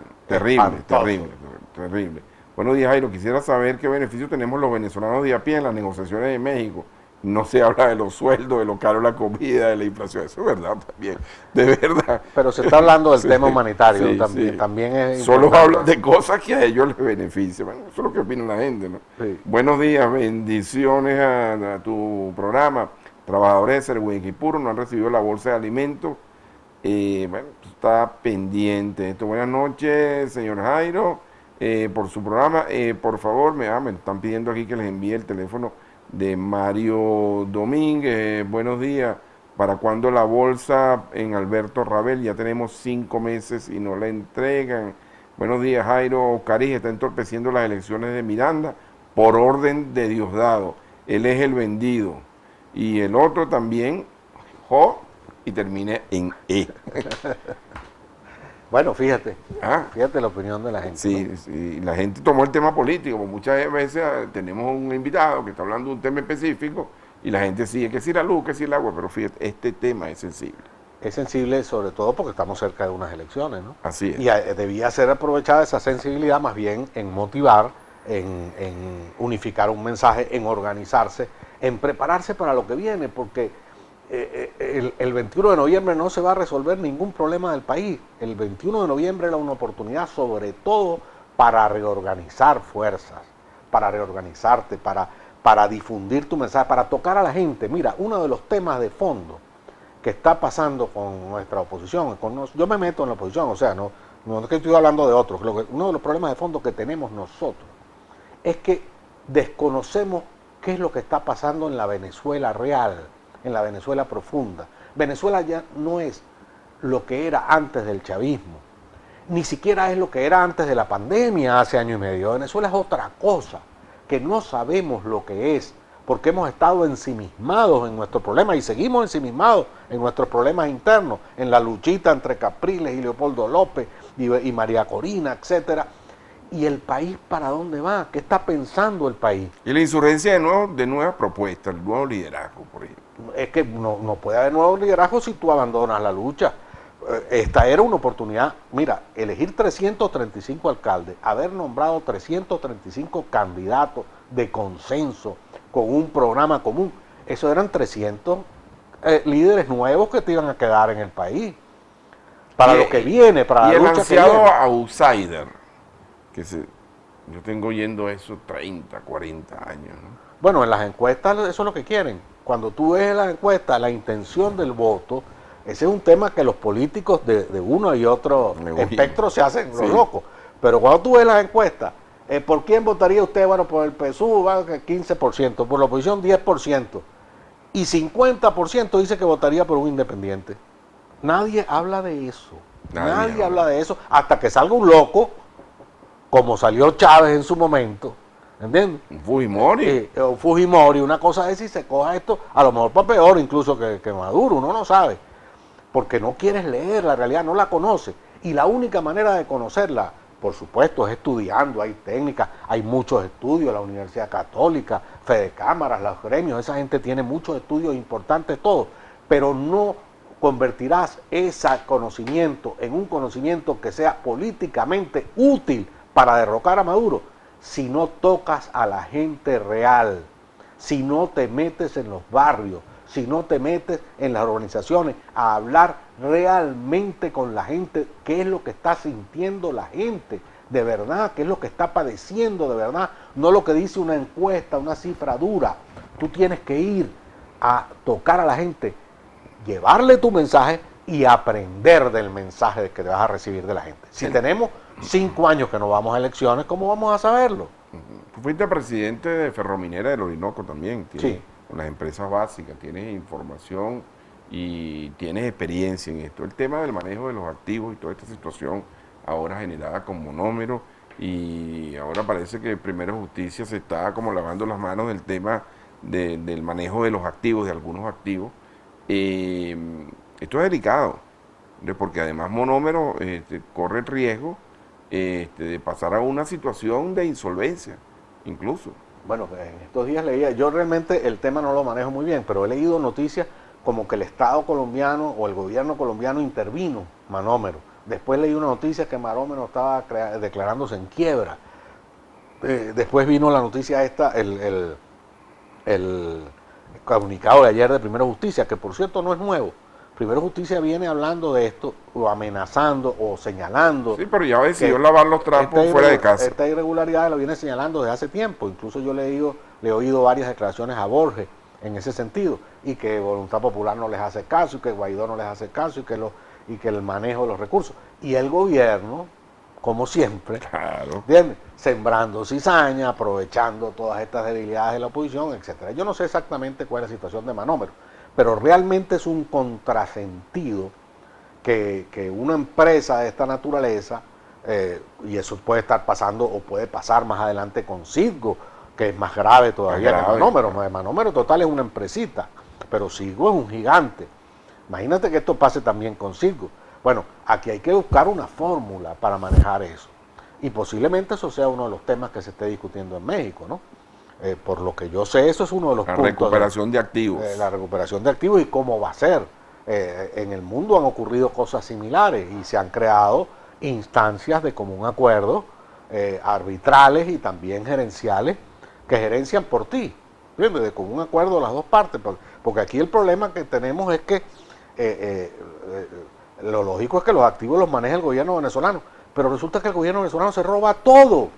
terrible. Buenos días, Jairo, quisiera saber qué beneficio tenemos los venezolanos de a pie en las negociaciones de México. No se habla de los sueldos, de lo caro la comida, de la inflación, eso es verdad también, de verdad. Pero se está hablando del Sí, tema humanitario sí, también, sí. también es Solo importante. hablan de cosas que a ellos les benefician. Bueno, eso es lo que opina la gente, ¿no? Sí. Buenos días, bendiciones a tu programa. Trabajadores de Serhuequipuro no han recibido la bolsa de alimentos. Bueno, está pendiente esto. Buenas noches, señor Jairo, por su programa. Por favor, me están pidiendo aquí que les envíe el teléfono de Mario Domínguez. Buenos días. ¿Para cuándo la bolsa en Alberto Rabel? Ya tenemos 5 meses y no la entregan. Buenos días, Jairo. Cariz está entorpeciendo las elecciones de Miranda por orden de Diosdado. Él es el vendido. Y el otro también, Jo, y termina en E. Bueno, fíjate Ah, la opinión de la gente. sí, ¿no? sí, la gente tomó el tema político, porque muchas veces tenemos un invitado que está hablando de un tema específico y la gente sigue que si la luz, que si el agua, pero fíjate, este tema es sensible. Es sensible sobre todo porque estamos cerca de unas elecciones, ¿no? Así es. Y debía ser aprovechada esa sensibilidad más bien en motivar, en unificar un mensaje, en organizarse, en prepararse para lo que viene, porque el 21 de noviembre no se va a resolver ningún problema del país. El 21 de noviembre era una oportunidad sobre todo para reorganizar fuerzas, para reorganizarte, para difundir tu mensaje, para tocar a la gente. Mira, uno de los temas de fondo que está pasando con nuestra oposición, yo me meto en la oposición, o sea, no es que estoy hablando de otros, uno de los problemas de fondo que tenemos nosotros es que desconocemos qué es lo que está pasando en la Venezuela real, en la Venezuela profunda. Venezuela ya no es lo que era antes del chavismo, ni siquiera es lo que era antes de la pandemia hace año y medio. Venezuela es otra cosa, que no sabemos lo que es, porque hemos estado ensimismados en nuestros problemas y seguimos ensimismados en nuestros problemas internos, en la luchita entre Capriles y Leopoldo López y María Corina, etcétera. ¿Y el país para dónde va? ¿Qué está pensando el país? Y la insurgencia de nuevas propuestas, el nuevo liderazgo, por ejemplo. Es que no puede haber nuevo liderazgo si tú abandonas la lucha. Esta era una oportunidad, mira, elegir 335 alcaldes, haber nombrado 335 candidatos de consenso con un programa común, eso eran 300 líderes nuevos que te iban a quedar en el país. Para lo que viene, para la lucha que viene. Y el ansiado outsider, yo tengo oyendo eso 30, 40 años, ¿no? Bueno, en las encuestas eso es lo que quieren. Cuando tú ves en las encuestas la intención del voto, ese es un tema que los políticos de uno y otro espectro se hacen los locos. Pero cuando tú ves las encuestas, ¿por quién votaría usted? Bueno, por el PSUV va 15%, por la oposición 10%, y 50% dice que votaría por un independiente. Nadie habla de eso. Nadie habla de eso hasta que salga un loco, como salió Chávez en su momento, ¿entiendes? Fujimori. Fujimori, una cosa es si se coja esto, a lo mejor para peor incluso que Maduro, uno no sabe, porque no quieres leer la realidad, no la conoces. Y la única manera de conocerla, por supuesto, es estudiando, hay técnicas, hay muchos estudios, la Universidad Católica, Fede Cámaras, los gremios, esa gente tiene muchos estudios importantes, todos, pero no convertirás ese conocimiento en un conocimiento que sea políticamente útil para derrocar a Maduro si no tocas a la gente real, si no te metes en los barrios, si no te metes en las organizaciones a hablar realmente con la gente, qué es lo que está sintiendo la gente de verdad, qué es lo que está padeciendo de verdad, no lo que dice una encuesta, una cifra dura. Tú tienes que ir a tocar a la gente, llevarle tu mensaje y aprender del mensaje que te vas a recibir de la gente. Si tenemos 5 años que no vamos a elecciones, ¿cómo vamos a saberlo? Tú fuiste presidente de Ferrominera del Orinoco también. Sí. Con las empresas básicas, tienes información y tienes experiencia en esto. El tema del manejo de los activos y toda esta situación ahora generada con monómero, y ahora parece que Primero Justicia se está como lavando las manos del tema del manejo de los activos, de algunos activos. Esto es delicado, porque además monómero corre el riesgo de pasar a una situación de insolvencia, incluso. Bueno, en estos días leía, yo realmente el tema no lo manejo muy bien, pero he leído noticias como que el Estado colombiano o el gobierno colombiano intervino Manómero. Después leí una noticia que Manómero estaba declarándose en quiebra. Después vino la noticia esta, el comunicado de ayer de Primero Justicia, que por cierto no es nuevo. Primero Justicia viene hablando de esto, o amenazando, o señalando. Sí, pero ya decidió lavar los trapos fuera de casa. Esta irregularidad lo viene señalando desde hace tiempo. Incluso yo le he oído varias declaraciones a Borges en ese sentido, y que Voluntad Popular no les hace caso, y que Guaidó no les hace caso, y que el manejo de los recursos. Y el gobierno, como siempre, claro, ¿entiendes? Sembrando cizaña, aprovechando todas estas debilidades de la oposición, etcétera. Yo no sé exactamente cuál es la situación de Manómero, pero realmente es un contrasentido que una empresa de esta naturaleza, y eso puede estar pasando o puede pasar más adelante con Citgo, que es más grave todavía que Manómero. Manómero total es una empresita, pero Citgo es un gigante. Imagínate que esto pase también con Citgo. Bueno, aquí hay que buscar una fórmula para manejar eso. Y posiblemente eso sea uno de los temas que se esté discutiendo en México, ¿no? Por lo que yo sé, eso es uno de los puntos. La recuperación de activos. La recuperación de activos y cómo va a ser. En el mundo han ocurrido cosas similares y se han creado instancias de común acuerdo, arbitrales y también gerenciales, que gerencian por ti, ¿entiendes? De común acuerdo las dos partes. Porque aquí el problema que tenemos es que lo lógico es que los activos los maneja el gobierno venezolano, pero resulta que el gobierno venezolano se roba todo.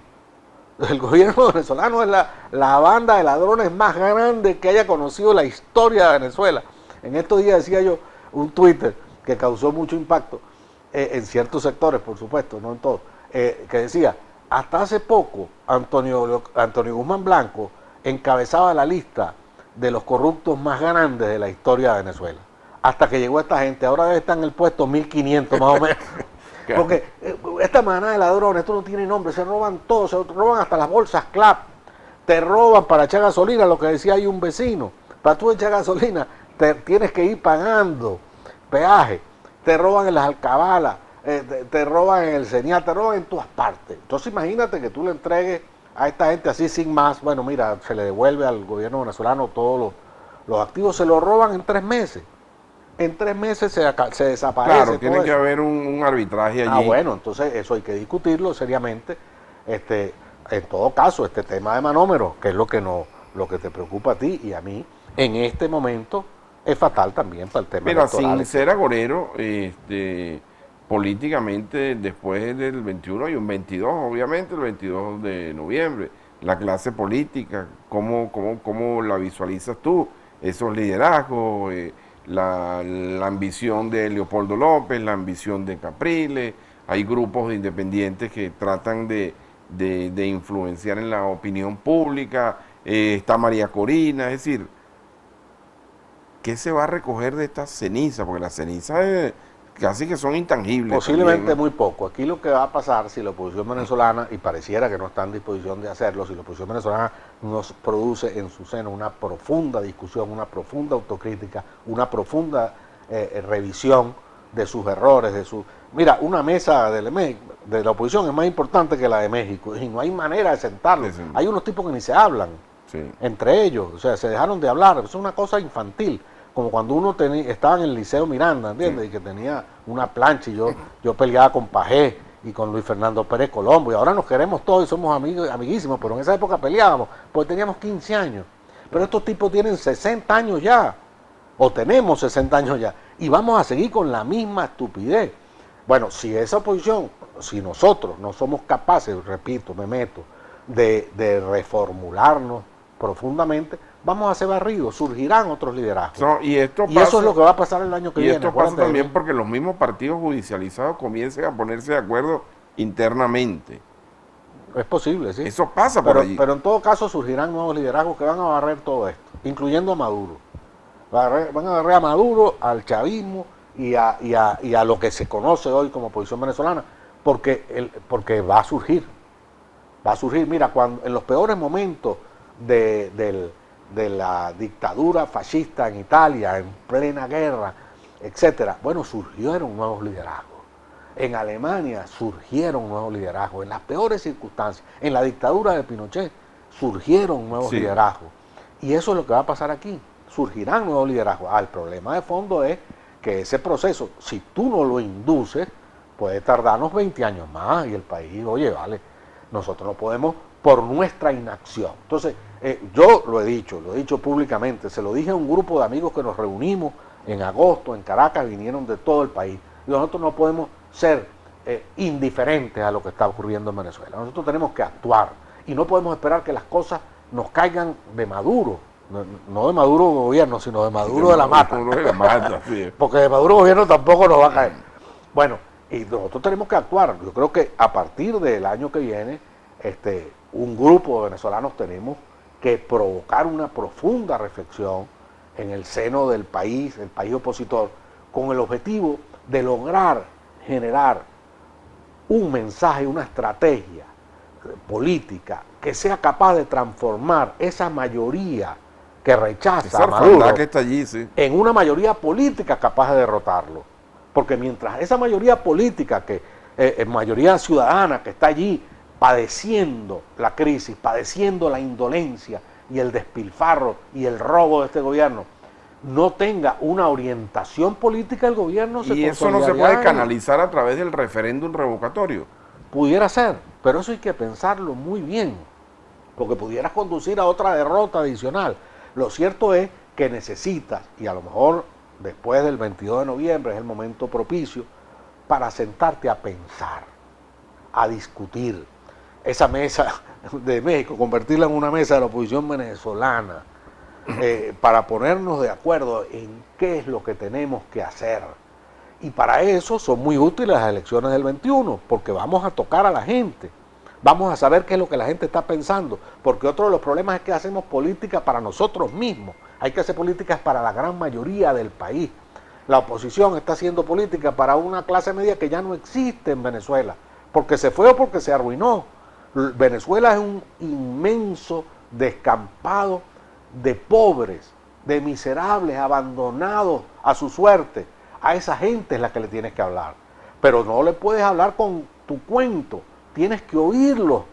El gobierno venezolano es la banda de ladrones más grande que haya conocido la historia de Venezuela. En estos días decía yo un Twitter que causó mucho impacto en ciertos sectores, por supuesto, no en todos, que decía, hasta hace poco Antonio Guzmán Blanco encabezaba la lista de los corruptos más grandes de la historia de Venezuela. Hasta que llegó esta gente, ahora debe estar en el puesto 1500 más o menos. Porque esta manada de ladrones, esto no tiene nombre, se roban todo, se roban hasta las bolsas CLAP, te roban para echar gasolina, lo que decía ahí un vecino, para tú echar gasolina tienes que ir pagando peaje, te roban en las alcabalas, te roban en el señal, te roban en todas partes. Entonces imagínate que tú le entregues a esta gente así sin más, bueno mira, se le devuelve al gobierno venezolano todos los activos, se los roban en 3 meses. En 3 meses se desaparece. Claro, tiene que haber un arbitraje allí. Bueno, entonces eso hay que discutirlo seriamente. En todo caso, este tema de Manómero, que es lo que te preocupa a ti y a mí, en este momento es fatal también para el tema electoral. Mira, sin ser agorero, políticamente después del 21 hay un 22, obviamente, el 22 de noviembre. La clase política, ¿cómo la visualizas tú? Esos liderazgos, la ambición de Leopoldo López, la ambición de Capriles, hay grupos de independientes que tratan de influenciar en la opinión pública, está María Corina, es decir, ¿qué se va a recoger de estas cenizas? Porque las cenizas casi que son intangibles. Posiblemente también, ¿no? muy poco. Aquí lo que va a pasar si la oposición venezolana, y pareciera que no está en disposición de hacerlo, si la oposición venezolana nos produce en su seno una profunda discusión, una profunda autocrítica, una profunda revisión de sus errores, Mira, una mesa de la oposición es más importante que la de México, y no hay manera de sentarlos. Hay unos tipos que ni se hablan, entre ellos, o sea, se dejaron de hablar, es una cosa infantil. como cuando uno estaba en el Liceo Miranda, ¿entiendes? Y que tenía una plancha y yo peleaba con Pajé y con Luis Fernando Pérez Colombo, y ahora nos queremos todos y somos amigos, amiguísimos, pero en esa época peleábamos, porque teníamos 15 años. Pero estos tipos tienen 60 años ya, o tenemos 60 años ya, y vamos a seguir con la misma estupidez. Bueno, si esa oposición, si nosotros no somos capaces, repito, me meto, de reformularnos profundamente, vamos a ser barridos, surgirán otros liderazgos. No, y eso es lo que va a pasar el año que viene. Y esto pasa también porque los mismos partidos judicializados comiencen a ponerse de acuerdo internamente. Es posible, sí. Eso pasa por allí. Pero en todo caso surgirán nuevos liderazgos que van a barrer todo esto, incluyendo a Maduro. Van a barrer a Maduro, al chavismo y a lo que se conoce hoy como oposición venezolana, porque va a surgir. Va a surgir, mira, cuando en los peores momentos de la dictadura fascista en Italia, en plena guerra, etcétera, bueno, surgieron nuevos liderazgos. En Alemania surgieron nuevos liderazgos, en las peores circunstancias. En la dictadura de Pinochet surgieron nuevos liderazgos. Y eso es lo que va a pasar aquí. Surgirán nuevos liderazgos. El problema de fondo es que ese proceso, si tú no lo induces, puede tardarnos 20 años más y el país, oye, vale, nosotros no podemos por nuestra inacción. Entonces, yo lo he dicho públicamente, se lo dije a un grupo de amigos que nos reunimos en agosto en Caracas, vinieron de todo el país. Y nosotros no podemos ser indiferentes a lo que está ocurriendo en Venezuela. Nosotros tenemos que actuar y no podemos esperar que las cosas nos caigan de Maduro. No de Maduro gobierno, sino de Maduro de la Mata. Sí. Porque de Maduro gobierno tampoco nos va a caer. Bueno, y nosotros tenemos que actuar. Yo creo que a partir del año que viene, un grupo de venezolanos tenemos que provocar una profunda reflexión en el seno del país, el país opositor, con el objetivo de lograr generar un mensaje, una estrategia política que sea capaz de transformar esa mayoría que rechaza a Maduro que está allí, sí, en una mayoría política capaz de derrotarlo. Porque mientras esa mayoría política, mayoría ciudadana que está allí padeciendo la crisis, padeciendo la indolencia y el despilfarro y el robo de este gobierno, no tenga una orientación política, el gobierno se y eso no se puede canalizar a través del referéndum revocatorio. Pudiera ser, pero eso hay que pensarlo muy bien, porque pudiera conducir a otra derrota adicional. Lo cierto es que necesitas, y a lo mejor después del 22 de noviembre es el momento propicio, para sentarte a pensar, a discutir. Esa mesa de México, convertirla en una mesa de la oposición venezolana, para ponernos de acuerdo en qué es lo que tenemos que hacer. Y para eso son muy útiles las elecciones del 21, porque vamos a tocar a la gente, vamos a saber qué es lo que la gente está pensando, porque otro de los problemas es que hacemos política para nosotros mismos, hay que hacer políticas para la gran mayoría del país. La oposición está haciendo política para una clase media que ya no existe en Venezuela, porque se fue o porque se arruinó. Venezuela es un inmenso descampado de pobres, de miserables, abandonados a su suerte. A esa gente es la que le tienes que hablar. Pero no le puedes hablar con tu cuento, tienes que oírlo,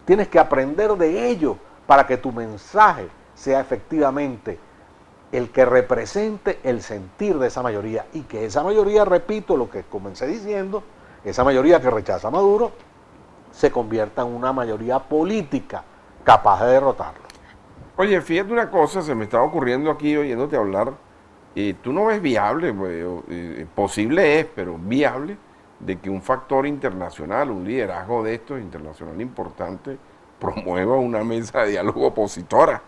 tienes que aprender de ellos para que tu mensaje sea efectivamente el que represente el sentir de esa mayoría y que esa mayoría, repito lo que comencé diciendo, esa mayoría que rechaza a Maduro, se convierta en una mayoría política capaz de derrotarlo. Oye, fíjate una cosa, se me estaba ocurriendo aquí oyéndote hablar, tú no ves viable, posible es, pero viable, de que un factor internacional, un liderazgo de estos internacional importante, promueva una mesa de diálogo opositora.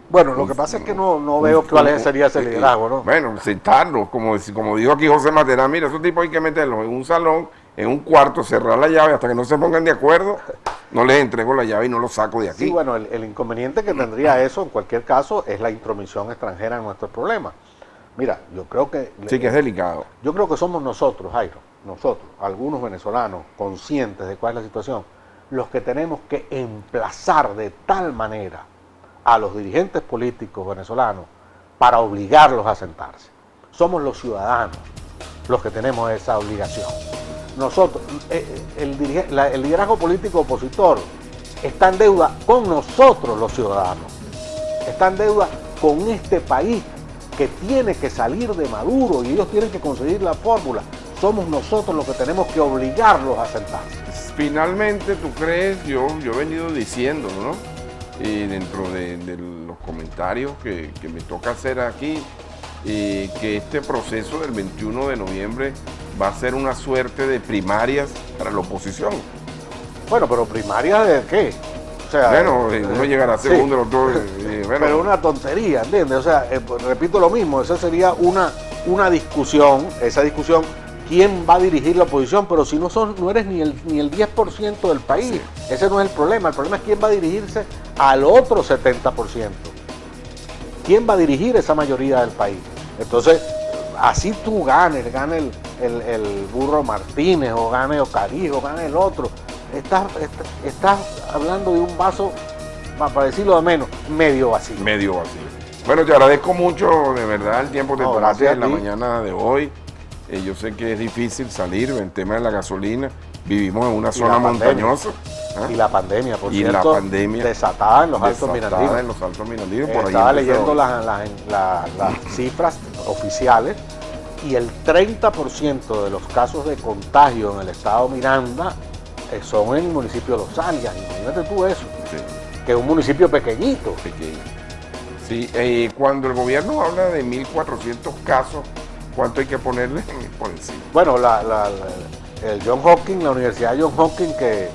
Bueno, lo que pasa es que no veo cuál sería ese liderazgo, ¿no? Bueno, sentarnos, como dijo aquí José Materán, mira, esos tipos hay que meterlos en un salón, en un cuarto, cerrar la llave hasta que no se pongan de acuerdo, no les entrego la llave y no los saco de aquí. Sí, bueno, el inconveniente que tendría eso en cualquier caso es la intromisión extranjera en nuestros problemas. Mira, yo creo que... Sí, que es delicado. Yo creo que somos nosotros, Jairo, nosotros, algunos venezolanos conscientes de cuál es la situación, los que tenemos que emplazar de tal manera a los dirigentes políticos venezolanos para obligarlos a sentarse. Somos los ciudadanos los que tenemos esa obligación. Nosotros, el liderazgo político opositor está en deuda con nosotros los ciudadanos, está en deuda con este país que tiene que salir de Maduro y ellos tienen que conseguir la fórmula. Somos nosotros los que tenemos que obligarlos a sentarse. Finalmente, ¿tú crees? Yo he venido diciendo, ¿no? Y dentro de los comentarios que me toca hacer aquí, que este proceso del 21 de noviembre va a ser una suerte de primarias para la oposición. Bueno, pero primarias de qué? O sea, bueno, uno llegará segundo, sí, el otro. Bueno. Pero una tontería, ¿entiendes? O sea, repito lo mismo, esa sería una discusión, esa discusión, quién va a dirigir la oposición, pero si no eres ni el 10% del país, sí. Ese no es el problema es quién va a dirigirse al otro 70%. ¿Quién va a dirigir esa mayoría del país? Entonces, así tú gane el Burro Martínez, o gane Ocarí, o gane el otro, estás hablando de un vaso, para decirlo de menos, medio vacío. Medio vacío. Bueno, te agradezco mucho, de verdad, el tiempo que tomaste en la mañana de hoy. Yo sé que es difícil salir, el tema de la gasolina. Vivimos en una zona montañosa. Y la pandemia, por cierto, desatada en los Altos Mirandinos. Estaba leyendo las cifras oficiales y el 30% de los casos de contagio en el estado Miranda son en el municipio de Los Alias. Imagínate tú eso, sí. Que es un municipio pequeñito. Pequeño. Sí, cuando el gobierno habla de 1.400 casos, ¿cuánto hay que ponerle por encima? Bueno, el John Hopkins, la Universidad John Hopkins, que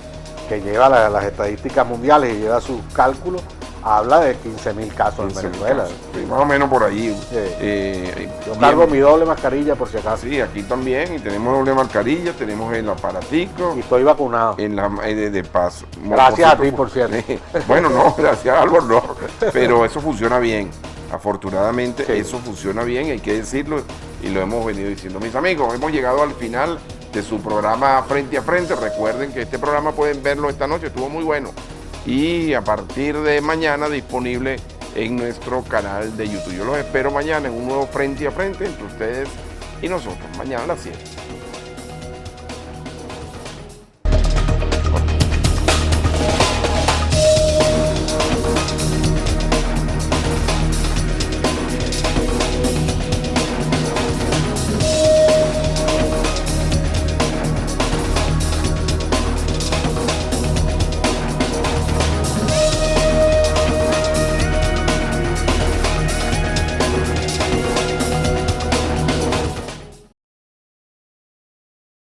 lleva las estadísticas mundiales y lleva sus cálculos, habla de 15.000 casos en Venezuela. Sí, más o menos por ahí. Sí. Yo cargo mi doble mascarilla por si acaso. Sí, aquí también, y tenemos doble mascarilla, tenemos el aparatico. Y estoy vacunado. De paso. Gracias a ti, por cierto. Bueno, no, gracias a Álvaro, no. Pero eso funciona bien. Afortunadamente, sí. Eso funciona bien, hay que decirlo, y lo hemos venido diciendo. Mis amigos, hemos llegado al final de su programa Frente a Frente. Recuerden que este programa pueden verlo esta noche, estuvo muy bueno. Y a partir de mañana disponible en nuestro canal de YouTube. Yo los espero mañana en un nuevo Frente a Frente entre ustedes y nosotros, mañana a las 7.